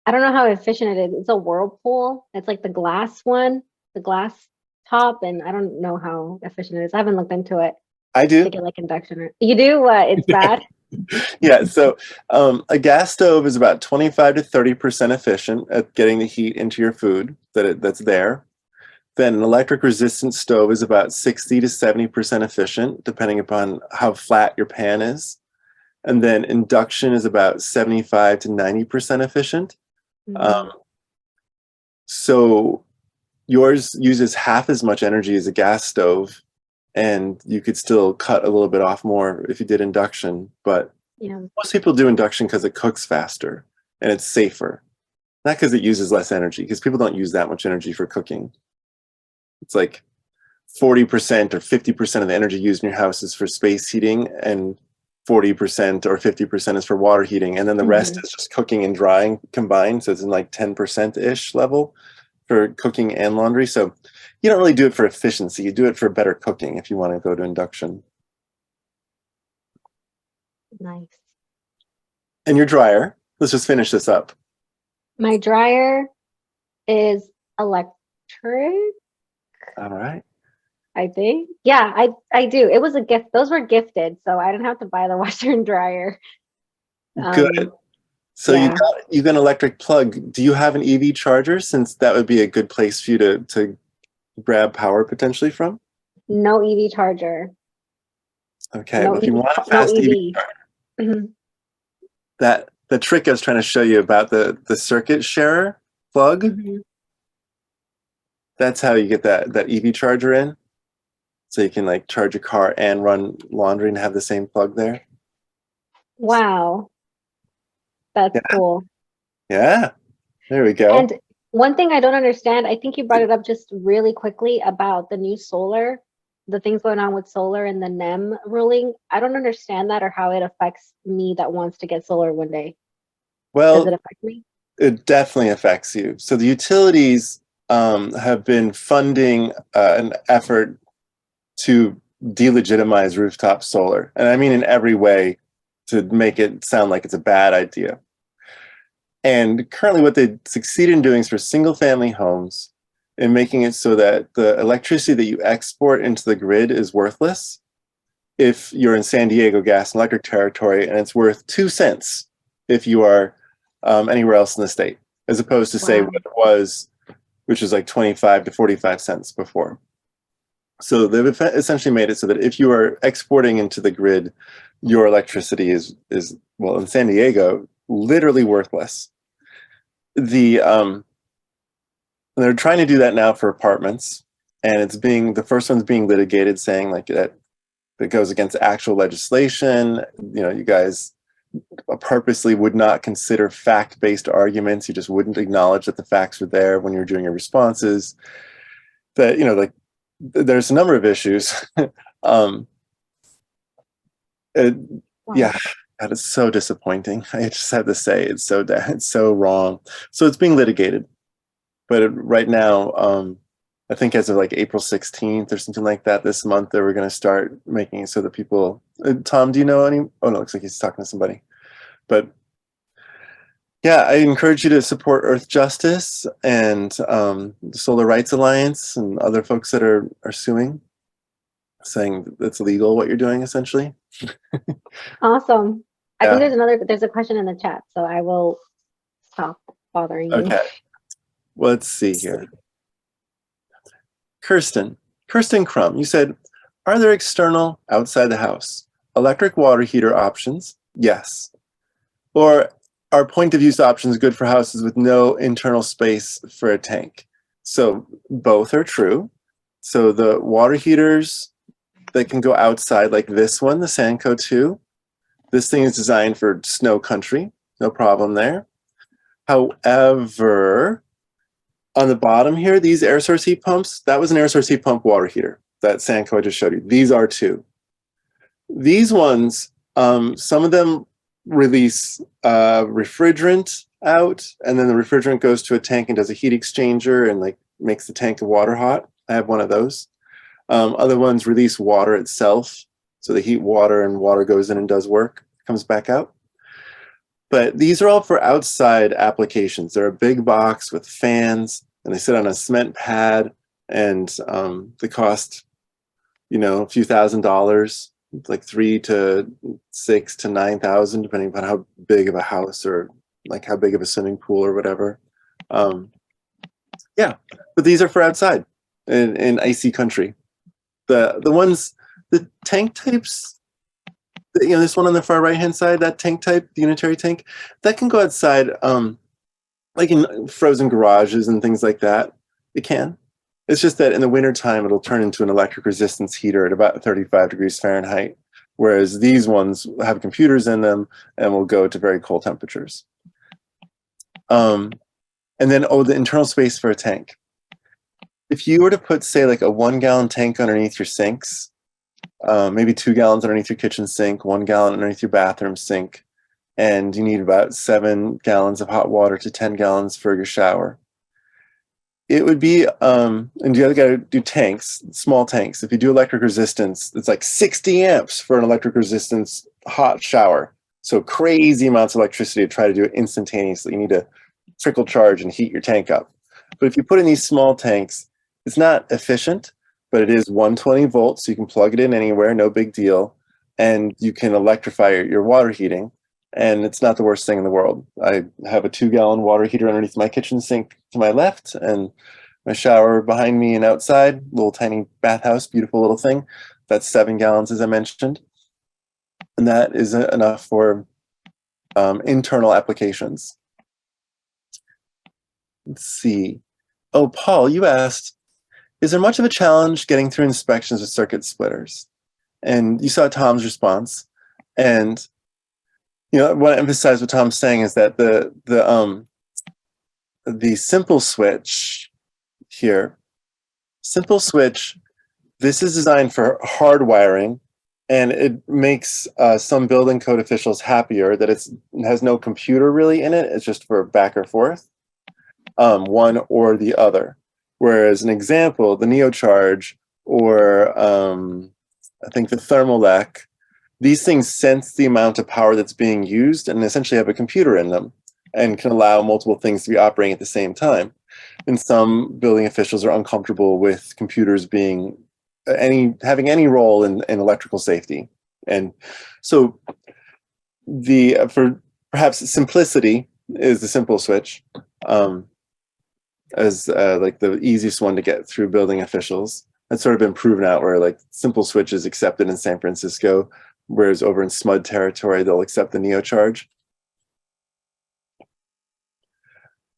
I don't know how efficient it is. It's a Whirlpool. It's like the glass one, the glass top, and I don't know how efficient it is. I haven't looked into it I do. to get like induction or you do what? It's bad. Yeah. So a gas stove is about 25 to 30% efficient at getting the heat into your food that's there. Then an electric resistant stove is about 60 to 70% efficient, depending upon how flat your pan is. And then induction is about 75 to 90% efficient. Mhm. So yours uses half as much energy as a gas stove, and you could still cut a little bit off more if you did induction. But Yeah. most people do induction because it cooks faster and it's safer, not because it uses less energy, because people don't use that much energy for cooking. It's like 40% or 50% of the energy used in your house is for space heating, and 40% or 50% is for water heating. And then the rest is just cooking and drying combined. So it's in like 10%-ish level for cooking and laundry. So you don't really do it for efficiency. You do it for better cooking if you want to go to induction. Nice. And your dryer, let's just finish this up. My dryer is electric, All right. I think. Yeah, I do. It was a gift. Those were gifted, so I didn't have to buy the washer and dryer. Good. So yeah. you got an electric plug. Do you have an EV charger, since that would be a good place for you to grab power potentially from? No EV charger. Okay, No well, if you EV. want a No fast EV EV. charger, Mhm. that the trick I was trying to show you about the circuit sharer plug, Mhm. that's how you get that EV charger in. So you can like charge your car and run laundry and have the same plug there. Wow, that's Yeah. cool. Yeah. There we go. And one thing I don't understand, I think you brought it up just really quickly about the new solar, the things going on with solar and the NEM ruling. I don't understand that or how it affects me that wants to get solar one day. Does it Well, affect me? it definitely affects you. So the utilities have been funding an effort to delegitimize rooftop solar. And I mean in every way, to make it sound like it's a bad idea. And currently what they succeed in doing is for single family homes, in making it so that the electricity that you export into the grid is worthless if you're in San Diego gas and electric territory, and it's worth 2 cents if you are anywhere else in the state, as opposed to say Wow. what it was, which was like 25 to 45 cents before. So they've essentially made it so that if you are exporting into the grid, your electricity is well, in San Diego, literally worthless. They're trying to do that now for apartments, and the first one's being litigated, saying like that goes against actual legislation. You know, you guys purposely would not consider fact-based arguments. You just wouldn't acknowledge that the facts are there when you're doing your responses. That, you know, like there's a number of issues. Wow. Yeah, that is so disappointing. I just have to say it's so wrong. So it's being litigated, but right now, I think as of like April 16th or something like that this month, they were going to start making it so that people. Tom, do you know any? Oh no, looks like he's talking to somebody. But yeah, I encourage you to support Earth Justice and the Solar Rights Alliance and other folks that are suing, saying that's illegal what you're doing essentially. Awesome. I think Yeah. there's a question in the chat, so I will stop bothering me. Okay. Let's see here. Kirsten Crum, you said, are there external, outside the house, electric water heater options? Yes. Or are point of use options good for houses with no internal space for a tank? So both are true. So the water heaters that can go outside, like this one, the Sanco 2, this thing is designed for snow country, no problem there. However, on the bottom here, these air source heat pumps, that was an air source heat pump water heater that Sanco I just showed you. These are too. These ones, some of them release refrigerant out, and then the refrigerant goes to a tank and does a heat exchanger and like makes the tank of water hot. I have one of those. Other ones release water itself. So they heat water and water goes in and does work, comes back out. But these are all for outside applications. They're a big box with fans and they sit on a cement pad and they cost, you know, a few $1,000s, like $3,000 to $6,000 to $9,000, depending upon how big of a house or like how big of a swimming pool or whatever. Yeah, but these are for outside in icy country. The ones, the tank types, you know, this one on the far right hand side, that tank type, the unitary tank, that can go outside, like in frozen garages and things like that. It can. It's just that in the wintertime, it'll turn into an electric resistance heater at about 35 degrees Fahrenheit, whereas these ones have computers in them and will go to very cold temperatures. And then, oh, the internal space for a tank. If you were to put, say, like a 1-gallon tank underneath your sinks, maybe 2 gallons underneath your kitchen sink, 1 gallon underneath your bathroom sink, and you need about 7 gallons of hot water to 10 gallons for your shower. It would be, and you got to do tanks, small tanks. If you do electric resistance, it's like 60 amps for an electric resistance hot shower. So crazy amounts of electricity to try to do it instantaneously. You need to trickle charge and heat your tank up. But if you put in these small tanks, it's not efficient, but it is 120 volts. So you can plug it in anywhere, no big deal. And you can electrify your water heating. And it's not the worst thing in the world. I have a 2-gallon water heater underneath my kitchen sink to my left and my shower behind me and outside, little tiny bathhouse, beautiful little thing. That's 7 gallons, as I mentioned. And that is enough for internal applications. Let's see. Oh, Paul, you asked, is there much of a challenge getting through inspections with circuit splitters? And you saw Tom's response. And you know, I want to emphasize what Tom's saying is that the simple switch here, simple switch, this is designed for hard wiring, and it makes some building code officials happier that it has no computer really in it. It's just for back or forth, one or the other. Whereas an example, the NeoCharge or I think the Thermalec, these things sense the amount of power that's being used and essentially have a computer in them and can allow multiple things to be operating at the same time. And some building officials are uncomfortable with computers being having any role in electrical safety. And so for perhaps simplicity is the simple switch as like the easiest one to get through building officials. That's sort of been proven out where like simple switch is accepted in San Francisco, whereas over in SMUD territory, they'll accept the NeoCharge.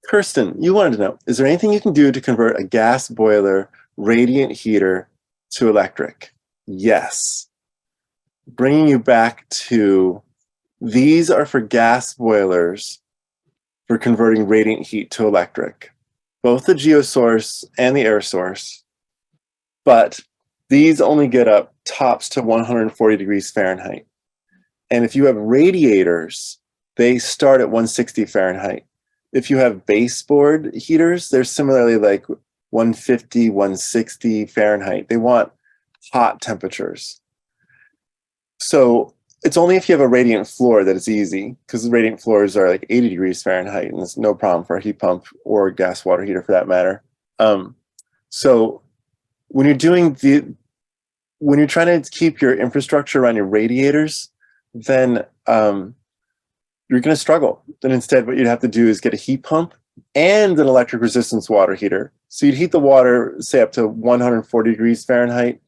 Kirsten, you wanted to know, is there anything you can do to convert a gas boiler radiant heater to electric? Yes. Bringing you back to, these are for gas boilers for converting radiant heat to electric, both the geosource and the air source, but these only get up tops to 140 degrees Fahrenheit. And if you have radiators, they start at 160 Fahrenheit. If you have baseboard heaters, they're similarly like 150, 160 Fahrenheit. They want hot temperatures. So it's only if you have a radiant floor that it's easy, because the radiant floors are like 80 degrees Fahrenheit, and it's no problem for a heat pump or gas water heater for that matter. So when you're doing when you're trying to keep your infrastructure around your radiators, then you're going to struggle. Then instead, what you'd have to do is get a heat pump and an electric resistance water heater. So you'd heat the water, say up to 140 degrees Fahrenheit,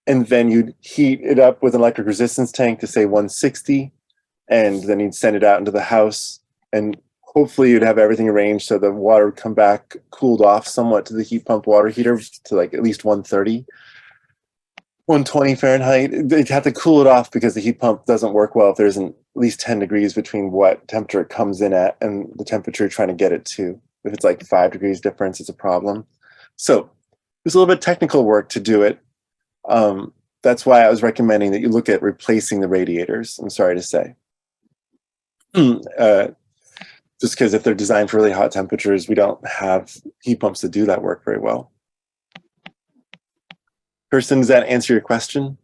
and then you'd heat it up with an electric resistance tank to say 160, and then you'd send it out into the house, and hopefully you'd have everything arranged so the water would come back cooled off somewhat to the heat pump water heater to like at least 130. 120 Fahrenheit. They'd have to cool it off because the heat pump doesn't work well if there isn't at least 10 degrees between what temperature it comes in at and the temperature you're trying to get it to. If it's like 5 degrees difference, it's a problem. So there's a little bit of technical work to do it. That's why I was recommending that you look at replacing the radiators, I'm sorry to say. Just because if they're designed for really hot temperatures, we don't have heat pumps to do that work very well. Kirsten, does that answer your question?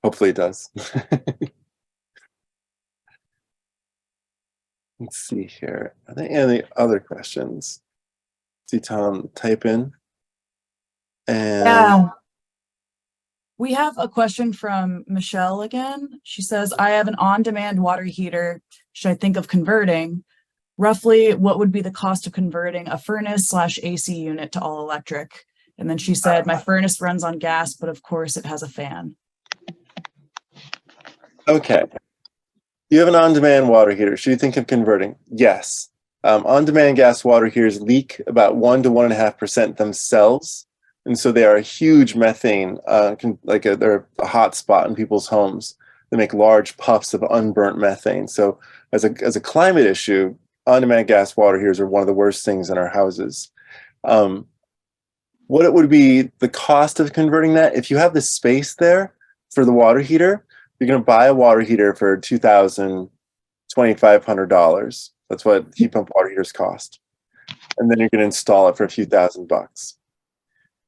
Hopefully it does. Let's see here. Are there any other questions? See Tom type in. And Yeah. We have a question from Michelle again. She says, I have an on-demand water heater. Should I think of converting? Roughly, what would be the cost of converting a furnace/AC unit to all electric? And then she said, my furnace runs on gas, but of course it has a fan. okay. You have an on-demand water heater. Should you think of converting? Yes. On-demand gas water heaters leak about 1 to 1.5% themselves. And so they are a huge methane, they're a hot spot in people's homes. They make large puffs of unburnt methane. So as a climate issue, on-demand gas water heaters are one of the worst things in our houses. What it would be the cost of converting that, if you have the space there for the water heater, you're going to buy a water heater for $2,000, $2,500. That's what heat pump water heaters cost. And then you're going to install it for a few $1,000s.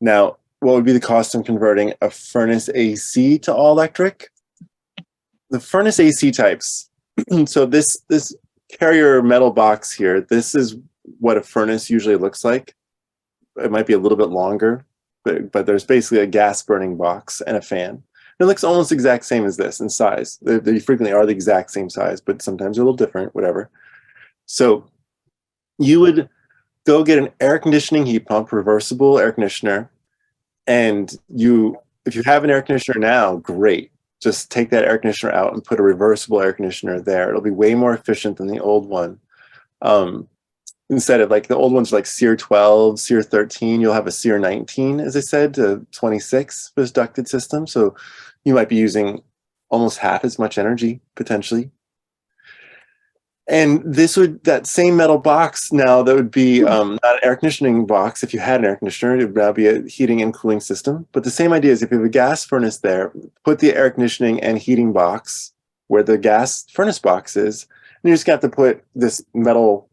Now, what would be the cost of converting a furnace AC to all electric? The furnace AC types. So this carrier metal box here, this is what a furnace usually looks like. It might be a little bit longer, but there's basically a gas burning box and a fan. It looks almost exact same as this in size. They frequently are the exact same size, but sometimes they're a little different, whatever. So you would go get an air conditioning heat pump, reversible air conditioner, and if you have an air conditioner now, great. Just take that air conditioner out and put a reversible air conditioner there. It'll be way more efficient than the old one. Instead of like the old ones like SEER 12, SEER 13, you'll have a SEER 19, as I said, to 26 for this ducted system. So you might be using almost half as much energy potentially. And that same metal box now, that would be not an air conditioning box. If you had an air conditioner, it would now be a heating and cooling system. But the same idea is if you have a gas furnace there, put the air conditioning and heating box where the gas furnace box is, and you just got to put this metal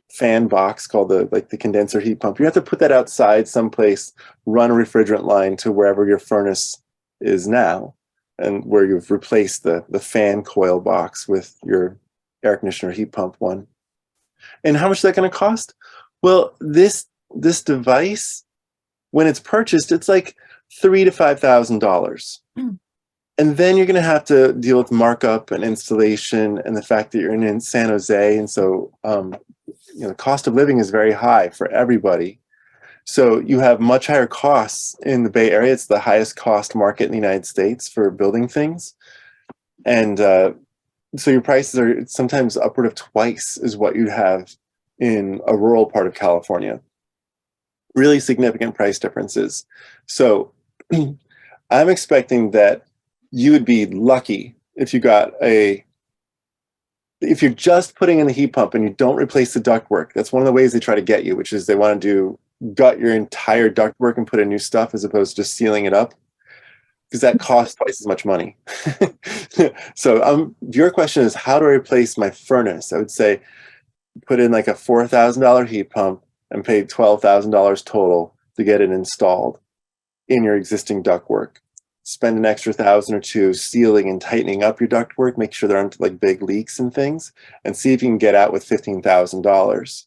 fan box called the condenser heat pump. You have to put that outside someplace, run a refrigerant line to wherever your furnace is now, and where you've replaced the fan coil box with your air conditioner heat pump one. And how much is that going to cost? Well, this device, when it's purchased, it's like $3,000 to $5,000. And then you're going to have to deal with markup and installation and the fact that you're in San Jose. And so, the cost of living is very high for everybody. So you have much higher costs in the Bay Area. It's the highest cost market in the United States for building things. And so your prices are sometimes upward of twice as what you'd have in a rural part of California. Really significant price differences. So I'm expecting that you would be lucky if you got if you're just putting in the heat pump and you don't replace the ductwork. That's one of the ways they try to get you, which is they want to gut your entire ductwork and put in new stuff as opposed to just sealing it up, because that costs twice as much money. So your question is, how do I replace my furnace? I would say put in like a $4,000 heat pump and pay $12,000 total to get it installed in your existing ductwork. Spend an extra $1,000 or $2,000 sealing and tightening up your ductwork, make sure there aren't like big leaks and things, and see if you can get out with $15,000.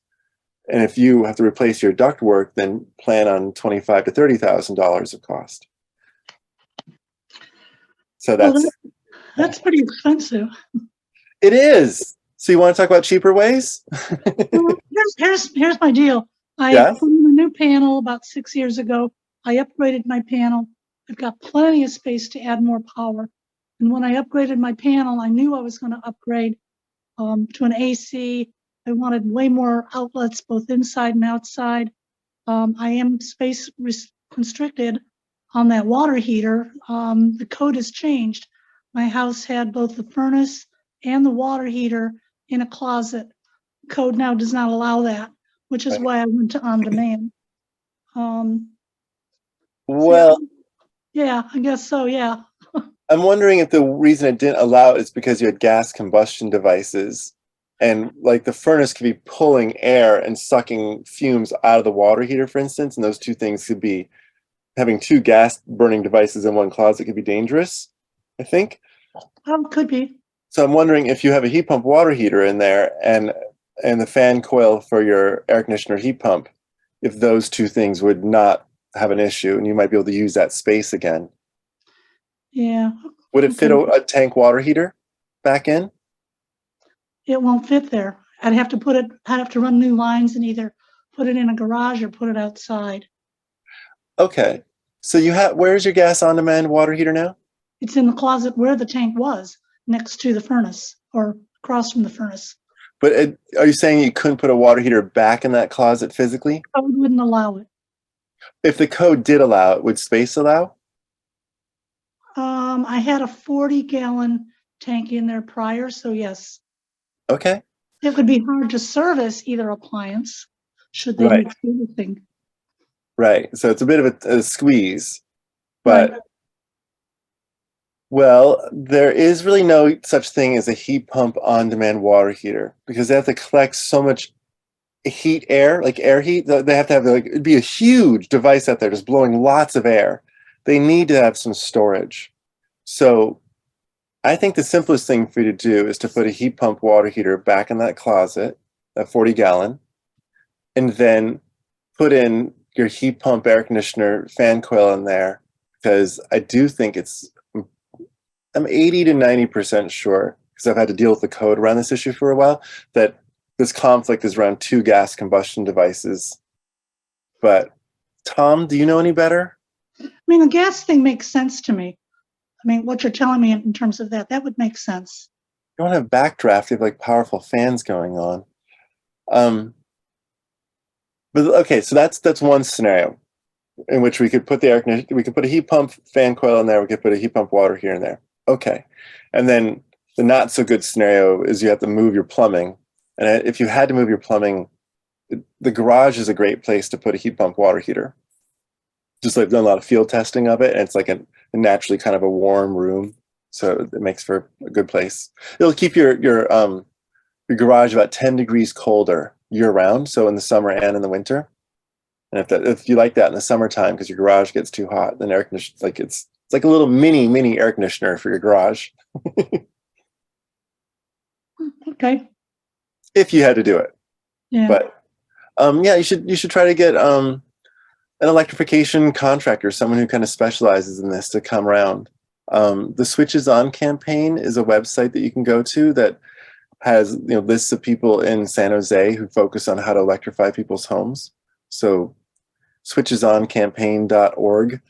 And if you have to replace your ductwork, then plan on $25,000 to $30,000 of cost. So Well, that's pretty expensive. It is. So you want to talk about cheaper ways? Well, here's my deal. I Yeah. put in a new panel about 6 years ago. I upgraded my panel. I've got plenty of space to add more power. And when I upgraded my panel, I knew I was going to upgrade to an AC. I wanted way more outlets, both inside and outside. I am space constricted on that water heater. The code has changed. My house had both the furnace and the water heater in a closet. Code now does not allow that, which is Right. why I went to on demand. So Well, yeah, I guess so. Yeah. I'm wondering if the reason it didn't allow it is because you had gas combustion devices, and like the furnace could be pulling air and sucking fumes out of the water heater, for instance, and those two things could be having two gas burning devices in one closet could be dangerous, I think. Could be. So I'm wondering if you have a heat pump water heater in there and the fan coil for your air conditioner heat pump, if those two things would not have an issue and you might be able to use that space again. Yeah. Would it fit Okay. a tank water heater back in? It won't fit there. I'd have to run new lines and either put it in a garage or put it outside. Okay. So where's your gas on demand water heater now? It's in the closet where the tank was, next to the furnace or across from the furnace. But are you saying you couldn't put a water heater back in that closet physically? Code wouldn't allow it. If the code did allow it, would space allow? I had a 40-gallon tank in there prior, so yes. Okay. It would be hard to service either appliance should they Right. need servicing. Right. So it's a bit of a squeeze. But Right. well, there is really no such thing as a heat pump on-demand water heater because they have to collect so much heat air, like air heat. They have to have it'd be a huge device out there just blowing lots of air. They need to have some storage. So I think the simplest thing for you to do is to put a heat pump water heater back in that closet, that 40-gallon, and then put in your heat pump air conditioner fan coil in there because I do think I'm 80 to 90% sure, because I've had to deal with the code around this issue for a while, that this conflict is around two gas combustion devices. But Tom, do you know any better? I mean, the gas thing makes sense to me. I mean, what you're telling me in terms of that would make sense. You don't have backdraft, you have like powerful fans going on. But okay, so that's one scenario in which we could put the air conditioner, we could put a heat pump fan coil in there, we could put a heat pump water here and there. Okay. And then the not so good scenario is you have to move your plumbing. And if you had to move your plumbing, the garage is a great place to put a heat pump water heater. Just like I've done a lot of field testing of it, and it's like a naturally kind of a warm room. So it makes for a good place. It'll keep your garage about 10 degrees colder year round. So in the summer and in the winter. And if you like that in the summertime because your garage gets too hot, then air conditioner, like it's like a little mini air conditioner for your garage. Okay. If you had to do it. Yeah. But yeah, you should try to get an electrification contractor, someone who kind of specializes in this, to come around. The Switches On campaign is a website that you can go to that has lists of people in San Jose who focus on how to electrify people's homes. So switchesoncampaign.org.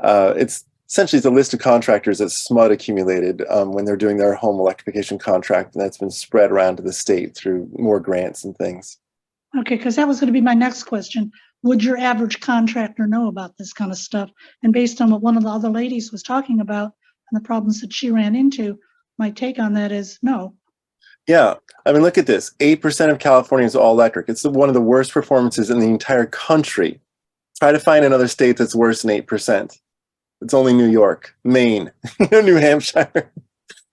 It's essentially a list of contractors that SMUD accumulated when they're doing their home electrification contract, and that's been spread around to the state through more grants and things. Okay, because that was going to be my next question. Would your average contractor know about this kind of stuff? And based on what one of the other ladies was talking about and the problems that she ran into, my take on that is no. Yeah, I mean, look at this. 8% of California is all electric. It's one of the worst performances in the entire country. Try to find another state that's worse than 8%. It's only New York, Maine, New Hampshire.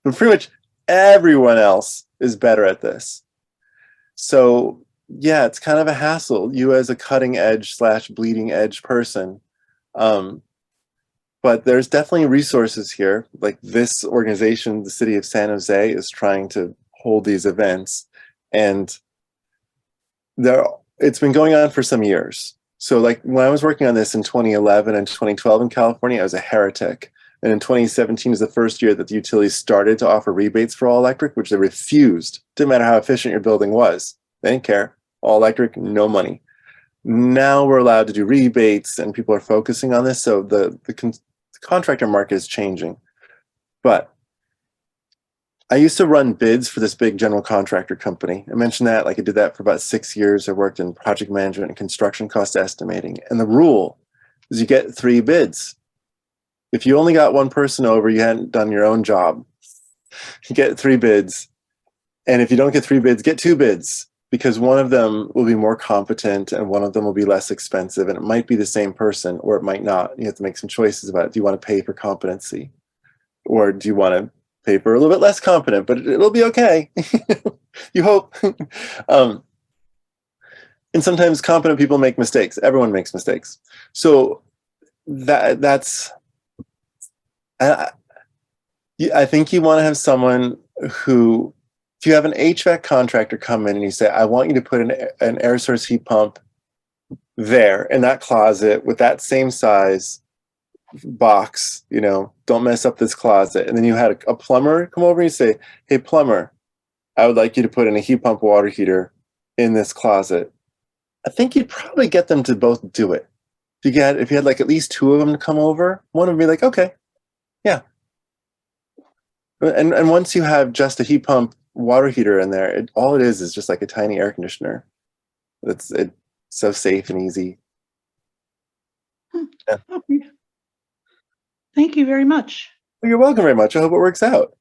But pretty much everyone else is better at this. So yeah, it's kind of a hassle. You as a cutting edge / bleeding edge person. But there's definitely resources here. Like this organization, the City of San Jose, is trying to hold these events. And it's been going on for some years. So like when I was working on this in 2011 and 2012 in California, I was a heretic And in 2017 is the first year that the utilities started to offer rebates for all electric, which they refused. Didn't matter how efficient your building was. They didn't care. All electric, no money. Now we're allowed to do rebates and people are focusing on this. So the contractor market is changing. But I used to run bids for this big general contractor company. I mentioned that, like I did that for about 6 years. I worked in project management and construction cost estimating. And the rule is you get 3 bids. If you only got one person over, you hadn't done your own job. You get 3 bids. And if you don't get 3 bids, get 2 bids, because one of them will be more competent and one of them will be less expensive. And it might be the same person or it might not. You have to make some choices about it. Do you want to pay for competency? Or do you want to pay for a little bit less competent, but it'll be okay. You hope. And sometimes competent people make mistakes. Everyone makes mistakes. So that's, I think you want to have someone who, if you have an HVAC contractor come in and you say, I want you to put an air source heat pump there in that closet with that same size box, you know, don't mess up this closet. And then you had a plumber come over and you say, hey, plumber, I would like you to put in a heat pump water heater in this closet. I think you'd probably get them to both do it. If you had like at least 2 of them to come over, one would be like, okay, yeah. And once you have just a heat pump water heater in there, all it is just like a tiny air conditioner. It's so safe and easy. Yeah. Okay. Thank you very much. Well, you're welcome very much. I hope it works out.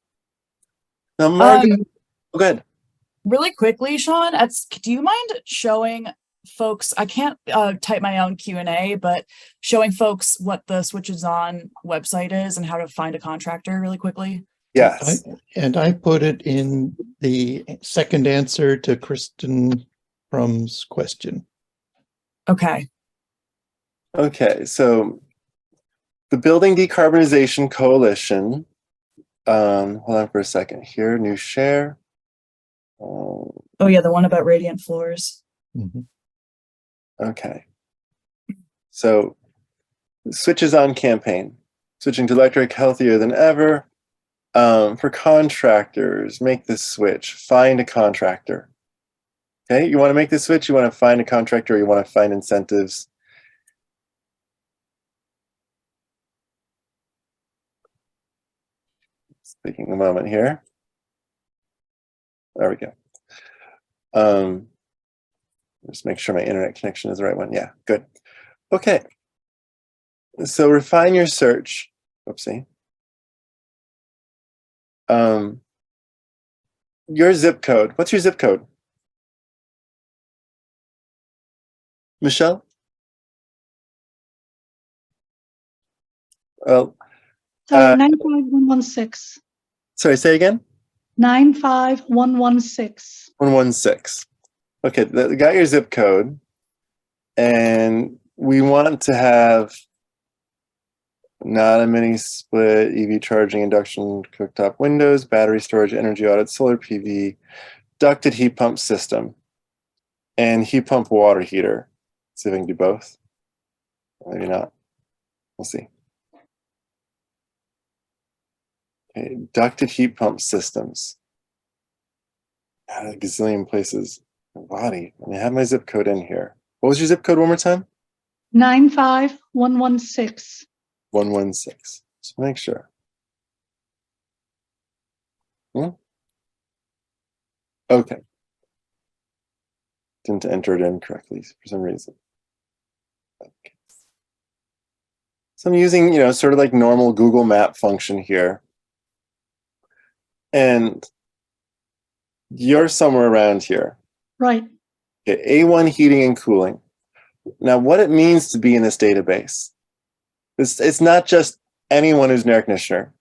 Now, Margaret, go ahead. Really quickly, Sean, do you mind showing folks, I can't type my own Q&A, but showing folks what the Switches On website is and how to find a contractor really quickly? Yes. I put it in the second answer to Kristen Crum's question. Okay. Okay, so the Building Decarbonization Coalition, hold on for a second here, new share. Oh yeah, the one about radiant floors. Mm-hmm. Okay. So Switches On campaign, switching to electric, healthier than ever. For contractors, make this switch, find a contractor. Okay, you want to make the switch, you want to find a contractor, or you want to find incentives. Just taking a moment here. There we go. Just make sure my internet connection is the right one. Yeah, good. Okay. So refine your search. Oopsie. Your zip code. What's your zip code? Michelle? Well, 95116. sorry, say again? 95116. 116. Okay, got your zip code. And we want to have not a mini split, EV charging, induction, cooktop windows, battery storage, energy audit, solar PV, ducted heat pump system, and heat pump water heater. See if I can do both. Maybe not. We'll see. Okay, ducted heat pump systems. God, a gazillion places. Body. I have my zip code in here. What was your zip code one more time? 95116. 116. Just make sure. Okay. Didn't enter it in correctly for some reason. Okay. So I'm using, sort of like normal Google Map function here. And you're somewhere around here. Right. Okay, A1 heating and cooling. Now, what it means to be in this database, it's not just anyone who's an air conditioner.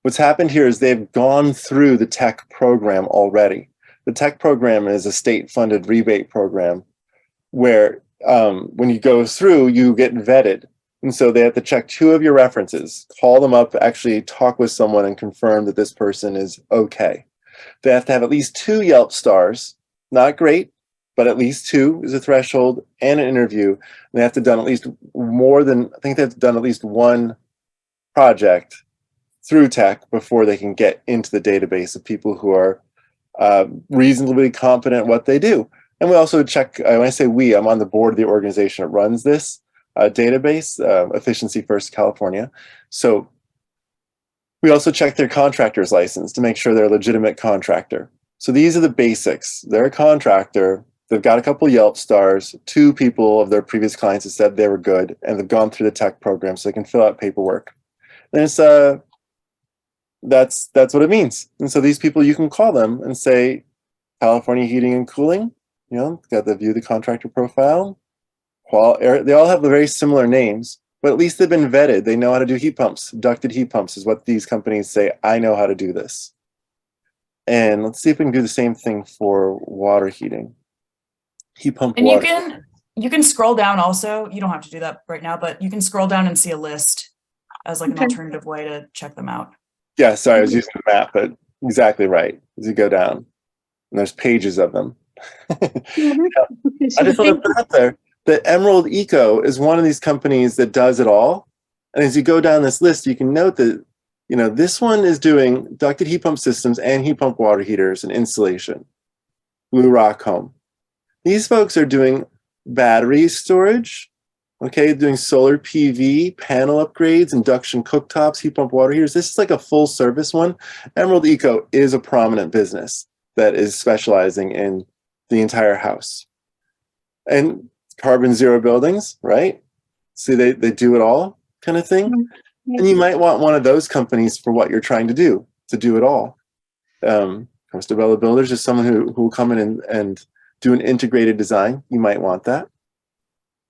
What's happened here is they've gone through the tech program already. The tech program is a state-funded rebate program where when you go through, you get vetted. And so they have to check 2 of your references, call them up, actually talk with someone and confirm that this person is okay. They have to have at least 2 Yelp stars, not great, but at least 2 is a threshold, and an interview. And they have to have done at least 1 project through tech before they can get into the database of people who are reasonably competent at what they do. And we also check, when I say we, I'm on the board of the organization that runs this database, Efficiency First California. So we also check their contractor's license to make sure they're a legitimate contractor. So these are the basics. They're a contractor. They've got a couple Yelp stars. 2 people of their previous clients have said they were good, and they've gone through the tech program so they can fill out paperwork. And it's that's what it means. And so these people, you can call them and say, California Heating and Cooling, you know, got the view the contractor profile. They all have very similar names, but at least they've been vetted. They know how to do heat pumps. Ducted heat pumps is what these companies say, I know how to do this. And let's see if we can do the same thing for water heating. Heat pump And water. you can scroll down also. You don't have to do that right now, but you can scroll down and see a list as like an alternative way to check them out. Yeah, sorry, I was using the map, but exactly right. As you go down, and there's pages of them. Okay, so I just want to put out there that Emerald Eco is one of these companies that does it all. And as you go down this list, you can note that, you know, this one is doing ducted heat pump systems and heat pump water heaters and installation. Blue Rock Home. These folks are doing battery storage, okay, doing solar PV, panel upgrades, induction cooktops, heat pump water heaters. This is like a full service one. Emerald Eco is a prominent business that is specializing in the entire house. And carbon zero buildings, right? See, they do it all kind of thing. And you might want one of those companies for what you're trying to do it all. Comes to Bella Builders is someone who will come in and do an integrated design. You might want that,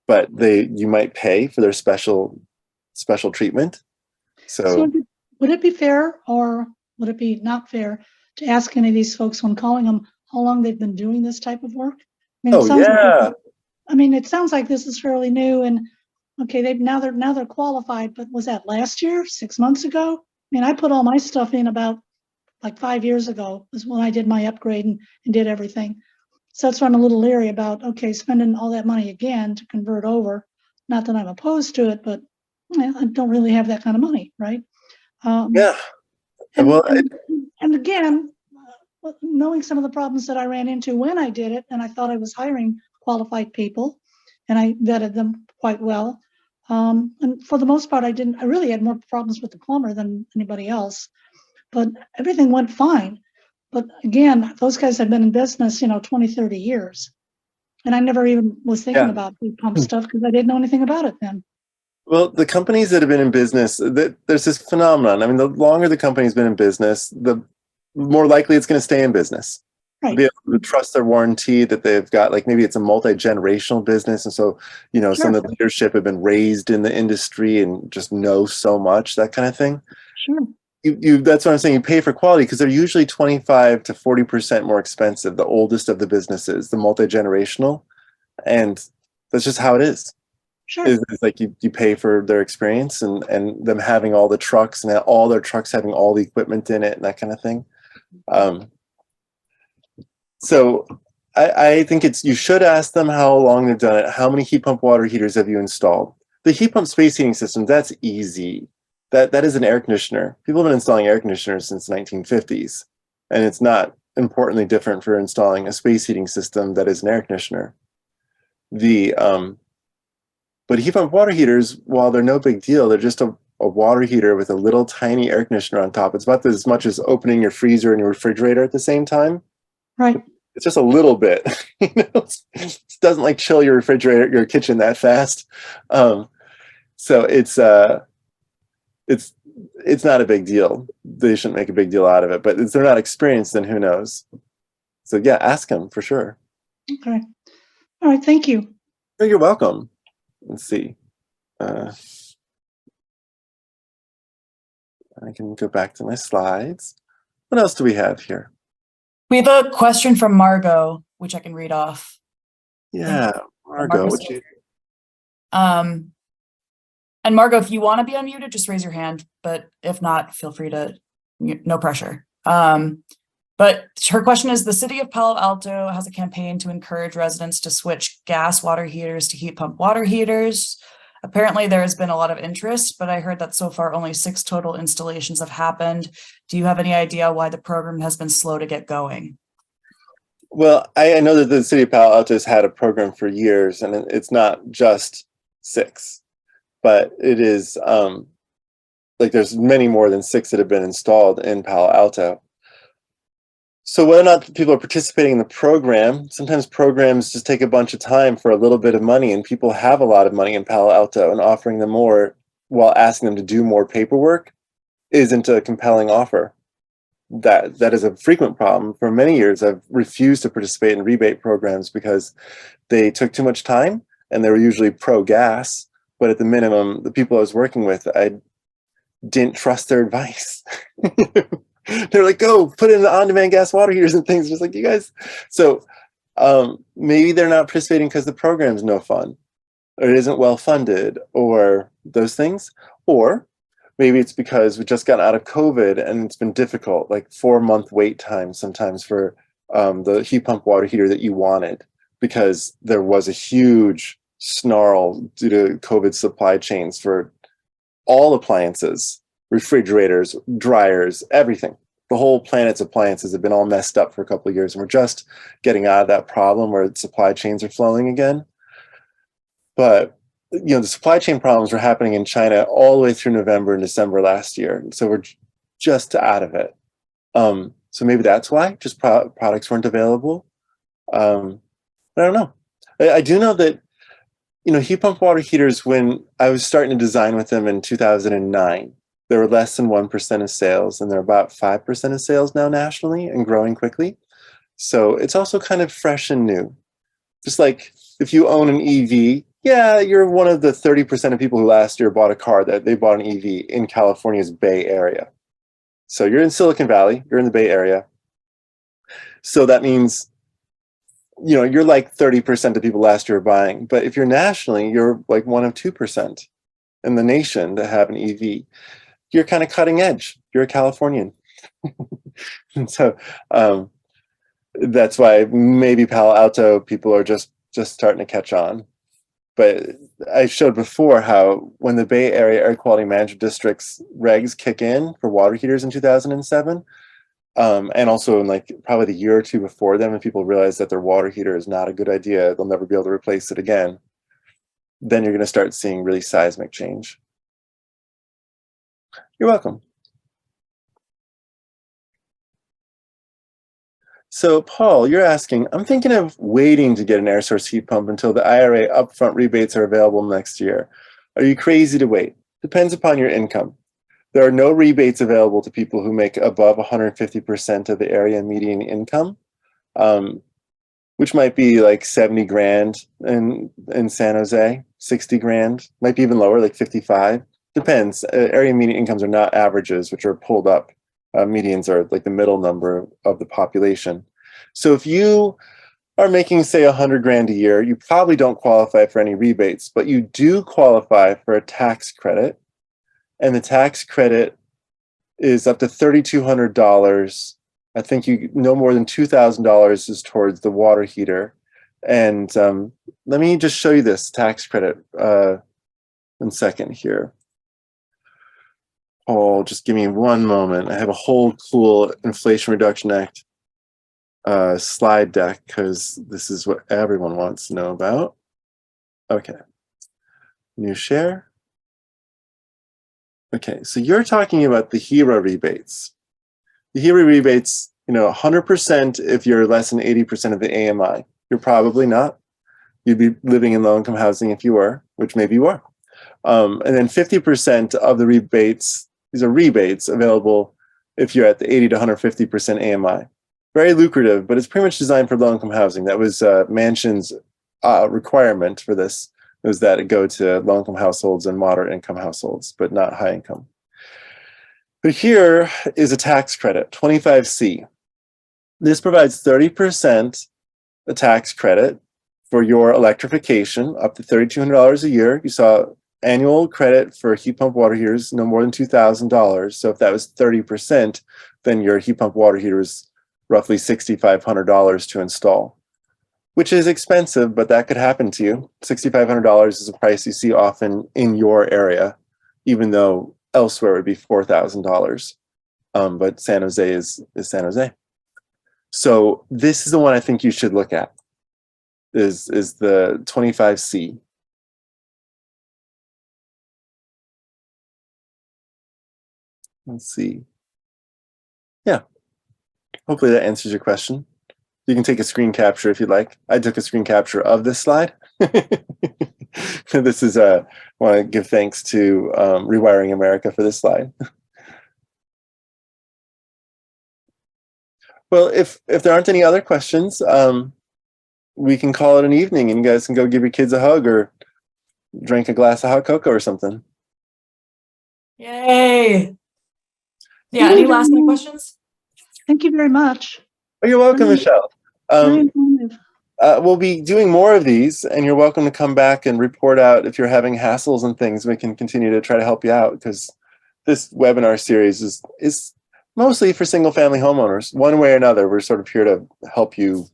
but you might pay for their special treatment. So would it be fair, or would it be not fair, to ask any of these folks when calling them how long they've been doing this type of work? I mean, it sounds like this is fairly new, and okay, now they're qualified, but was that last year, 6 months ago? I mean, I put all my stuff in about like 5 years ago was when I did my upgrade and did everything. So that's why I'm a little leery about, okay, spending all that money again to convert over. Not that I'm opposed to it, but I don't really have that kind of money, right? yeah. And again, knowing some of the problems that I ran into when I did it, and I thought I was hiring qualified people, and I vetted them quite well. And for the most part, I really had more problems with the plumber than anybody else, but everything went fine. But again, those guys have been in business, 20, 30 years. And I never even was thinking about heat pump stuff because I didn't know anything about it then. Well, the companies that have been in business, there's this phenomenon. I mean, the longer the company's been in business, the more likely it's going to stay in business. Right. Be able to trust their warranty that they've got, like maybe it's a multi-generational business. And so, some of the leadership have been raised in the industry and just know so much, that kind of thing. Sure. That's what I'm saying. You pay for quality because they're usually 25 to 40% more expensive. The oldest of the businesses, the multi-generational, and that's just how it is. Sure. It's like you pay for their experience and them having all the trucks and all their trucks having all the equipment in it and that kind of thing. So I think you should ask them how long they've done it. How many heat pump water heaters have you installed? The heat pump space heating system, that's easy. That is an air conditioner. People have been installing air conditioners since the 1950s, and it's not importantly different for installing a space heating system that is an air conditioner. But heat pump water heaters, while they're no big deal, they're just a water heater with a little tiny air conditioner on top. It's about as much as opening your freezer and your refrigerator at the same time. Right. It's just a little bit. It doesn't like chill your refrigerator, your kitchen that fast. So it's not a big deal. They shouldn't make a big deal out of it. But if they're not experienced, then who knows? So yeah, ask them for sure. Okay. All right. Thank you. Oh, you're welcome. Let's see. I can go back to my slides. What else do we have here? We have a question from Margot, which I can read off. Yeah, Margot. And Margot, if you want to be unmuted, just raise your hand. But if not, feel free to, no pressure. But her question is, the city of Palo Alto has a campaign to encourage residents to switch gas water heaters to heat pump water heaters. Apparently there has been a lot of interest, but I heard that so far only 6 total installations have happened. Do you have any idea why the program has been slow to get going? Well, I know that the city of Palo Alto has had a program for years, and it's not just 6, but it is like there's many more than 6 that have been installed in Palo Alto. So whether or not people are participating in the program, sometimes programs just take a bunch of time for a little bit of money, and people have a lot of money in Palo Alto, and offering them more while asking them to do more paperwork isn't a compelling offer. That is a frequent problem. For many years, I've refused to participate in rebate programs because they took too much time, and they were usually pro-gas, but at the minimum, the people I was working with, I didn't trust their advice. They're like, go put in the on-demand gas water heaters and things. Just like, you guys. So maybe they're not participating because the program's no fun, or it isn't well funded, or those things. Or maybe it's because we just got out of COVID and it's been difficult, like 4-month wait time sometimes for the heat pump water heater that you wanted, because there was a huge snarl due to COVID supply chains for all appliances, refrigerators, dryers, everything. The whole planet's appliances have been all messed up for a couple of years, and we're just getting out of that problem where supply chains are flowing again. But the supply chain problems were happening in China all the way through November and December last year, so we're just out of it. So maybe that's why just products weren't available. I don't know. I do know that heat pump water heaters, when I was starting to design with them in 2009, they were less than 1% of sales, and they're about 5% of sales now nationally and growing quickly. So it's also kind of fresh and new. Just like if you own an EV, yeah, you're one of the 30% of people who last year bought a car that they bought an EV in California's Bay Area. So you're in Silicon Valley, you're in the Bay Area. So that means you're like 30% of people last year buying. But if you're nationally, you're like 1 of 2% in the nation that have an EV. You're kind of cutting edge. You're a Californian. And so that's why maybe Palo Alto people are just starting to catch on. But I showed before how when the Bay Area Air Quality Management District's regs kick in for water heaters in 2007, and also in like probably the year or two before them, and people realize that their water heater is not a good idea, they'll never be able to replace it again, then you're going to start seeing really seismic change. You're welcome. So Paul, you're asking, I'm thinking of waiting to get an air source heat pump until the IRA upfront rebates are available next year. Are you crazy to wait? Depends upon your income. There are no rebates available to people who make above 150% of the area median income, which might be like 70 grand in San Jose, 60 grand, might be even lower, like 55. Depends. Area median incomes are not averages, which are pulled up. Medians are like the middle number of the population. So if you are making, say, 100 grand a year, you probably don't qualify for any rebates, but you do qualify for a tax credit. And the tax credit is up to $3,200. I think no more than $2,000 is towards the water heater. And let me just show you this tax credit 1 second here. Oh, just give me 1 moment. I have a whole cool Inflation Reduction Act slide deck because this is what everyone wants to know about. Okay, new share. Okay, so you're talking about the HERA rebates. The HERA rebates, 100% if you're less than 80% of the AMI. You're probably not. You'd be living in low-income housing if you were, which maybe you are. And then 50% of the rebates, these are rebates available if you're at the 80 to 150% AMI. Very lucrative, but it's pretty much designed for low-income housing. That was Manchin's requirement for this, was that it go to low-income households and moderate-income households, but not high-income. But here is a tax credit, 25C. This provides 30% a tax credit for your electrification, up to $3,200 a year. You saw annual credit for heat pump water heaters, no more than $2,000. So if that was 30%, then your heat pump water heater is roughly $6,500 to install. which is expensive, but that could happen to you. $6,500 is a price you see often in your area, even though elsewhere it would be $4,000. But San Jose is San Jose. So this is the one I think you should look at, is the 25C. Let's see. Yeah, hopefully that answers your question. You can take a screen capture if you'd like. I took a screen capture of this slide. This is I want to give thanks to Rewiring America for this slide. Well, if there aren't any other questions, we can call it an evening and you guys can go give your kids a hug or drink a glass of hot cocoa or something. Yay. Yeah, any last minute questions? Thank you very much. Oh, you're welcome, Michelle. Very informative. We'll be doing more of these, and you're welcome to come back and report out if you're having hassles and things. We can continue to try to help you out, because this webinar series is mostly for single-family homeowners. One way or another, we're sort of here to help you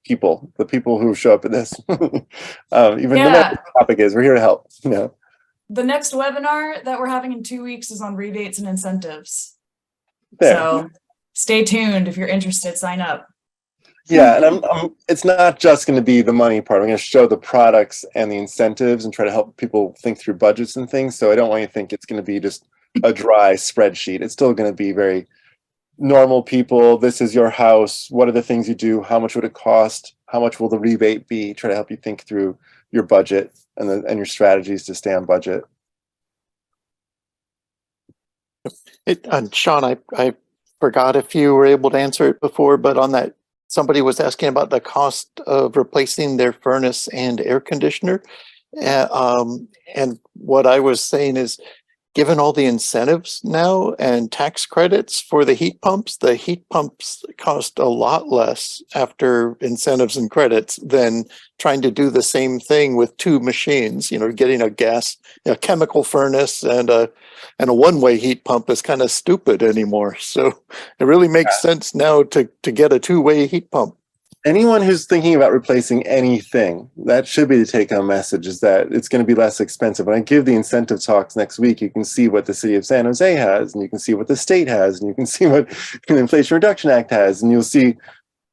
people, the people who show up at this. Even no matter what the topic is, we're here to help. You know. The next webinar that we're having in 2 weeks is on rebates and incentives. There. So stay tuned. If you're interested, sign up. Yeah, and it's not just going to be the money part. I'm going to show the products and the incentives and try to help people think through budgets and things. So I don't want you to think it's going to be just a dry spreadsheet. It's still going to be very normal people. This is your house. What are the things you do? How much would it cost? How much will the rebate be? Try to help you think through your budget and your strategies to stay on budget. And Sean, I forgot if you were able to answer it before, but on that, somebody was asking about the cost of replacing their furnace and air conditioner. And what I was saying is, given all the incentives now and tax credits for the heat pumps cost a lot less after incentives and credits than trying to do the same thing with two machines. You know, getting a chemical furnace and a one-way heat pump is kind of stupid anymore. So it really makes sense now to get a two-way heat pump. Anyone who's thinking about replacing anything, that should be the take-home message, is that it's going to be less expensive. When I give the incentive talks next week, you can see what the city of San Jose has, and you can see what the state has, and you can see what the Inflation Reduction Act has, and you'll see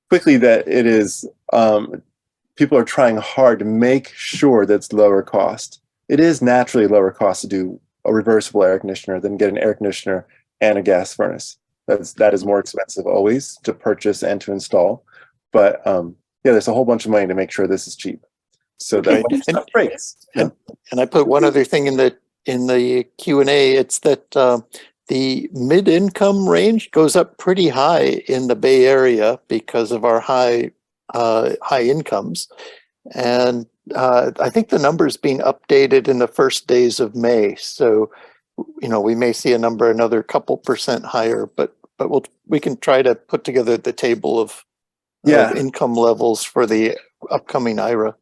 quickly that it is, people are trying hard to make sure that's lower cost. It is naturally lower cost to do a reversible air conditioner than get an air conditioner and a gas furnace. That is more expensive always to purchase and to install. But yeah, there's a whole bunch of money to make sure this is cheap, so that when stuff breaks. And I put one other thing in the Q&A. It's that the mid-income range goes up pretty high in the Bay Area because of our high incomes, and I think the number is being updated in the first days of May. So, you know, we may see a number another couple % higher, but we can try to put together the table of income levels for the upcoming IRA.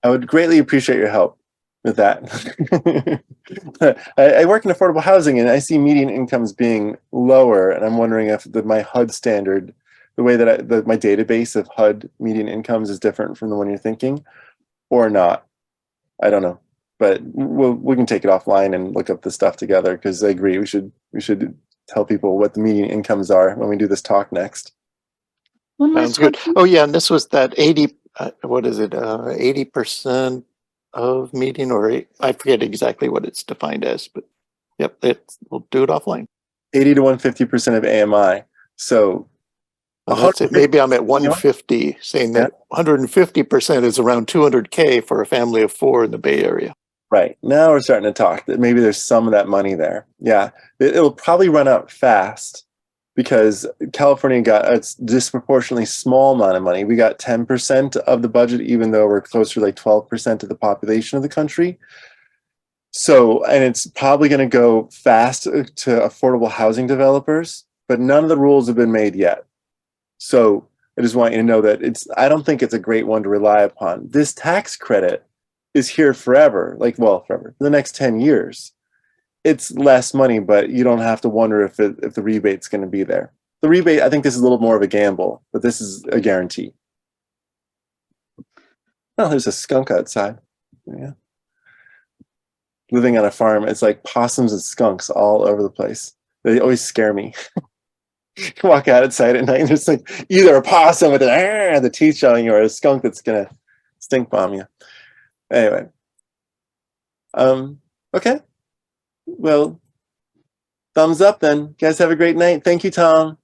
I would greatly appreciate your help with that. I work in affordable housing, and I see median incomes being lower, and I'm wondering if my HUD standard, the way that my database of HUD median incomes is different from the one you're thinking, or not. I don't know, but we can take it offline and look up the stuff together, because I agree we should tell people what the median incomes are when we do this talk next. One last Sounds good. question. Oh yeah, and this was that 80% of median, or I forget exactly what it's defined as, but yep, we'll do it offline. 80 to 150% of AMI. So That's it. Maybe I'm at 150, saying that 150% is around 200K for a family of 4 in the Bay Area. Right. Now we're starting to talk that maybe there's some of that money there. Yeah, it'll probably run out fast, because California got a disproportionately small amount of money. We got 10% of the budget, even though we're closer to like 12% of the population of the country. So, and it's probably going to go fast to affordable housing developers, but none of the rules have been made yet. So I just want you to know that I don't think it's a great one to rely upon. This tax credit is here forever, forever, for the next 10 years. It's less money, but you don't have to wonder if the rebate's going to be there. The rebate, I think this is a little more of a gamble, but this is a guarantee. Oh, there's a skunk outside. Yeah. Living on a farm, it's like possums and skunks all over the place. They always scare me. Walk out outside at night and there's like either a possum with the teeth showing you or a skunk that's gonna stink bomb you. Anyway. Okay. Well, thumbs up then. You guys have a great night. Thank you, Tom.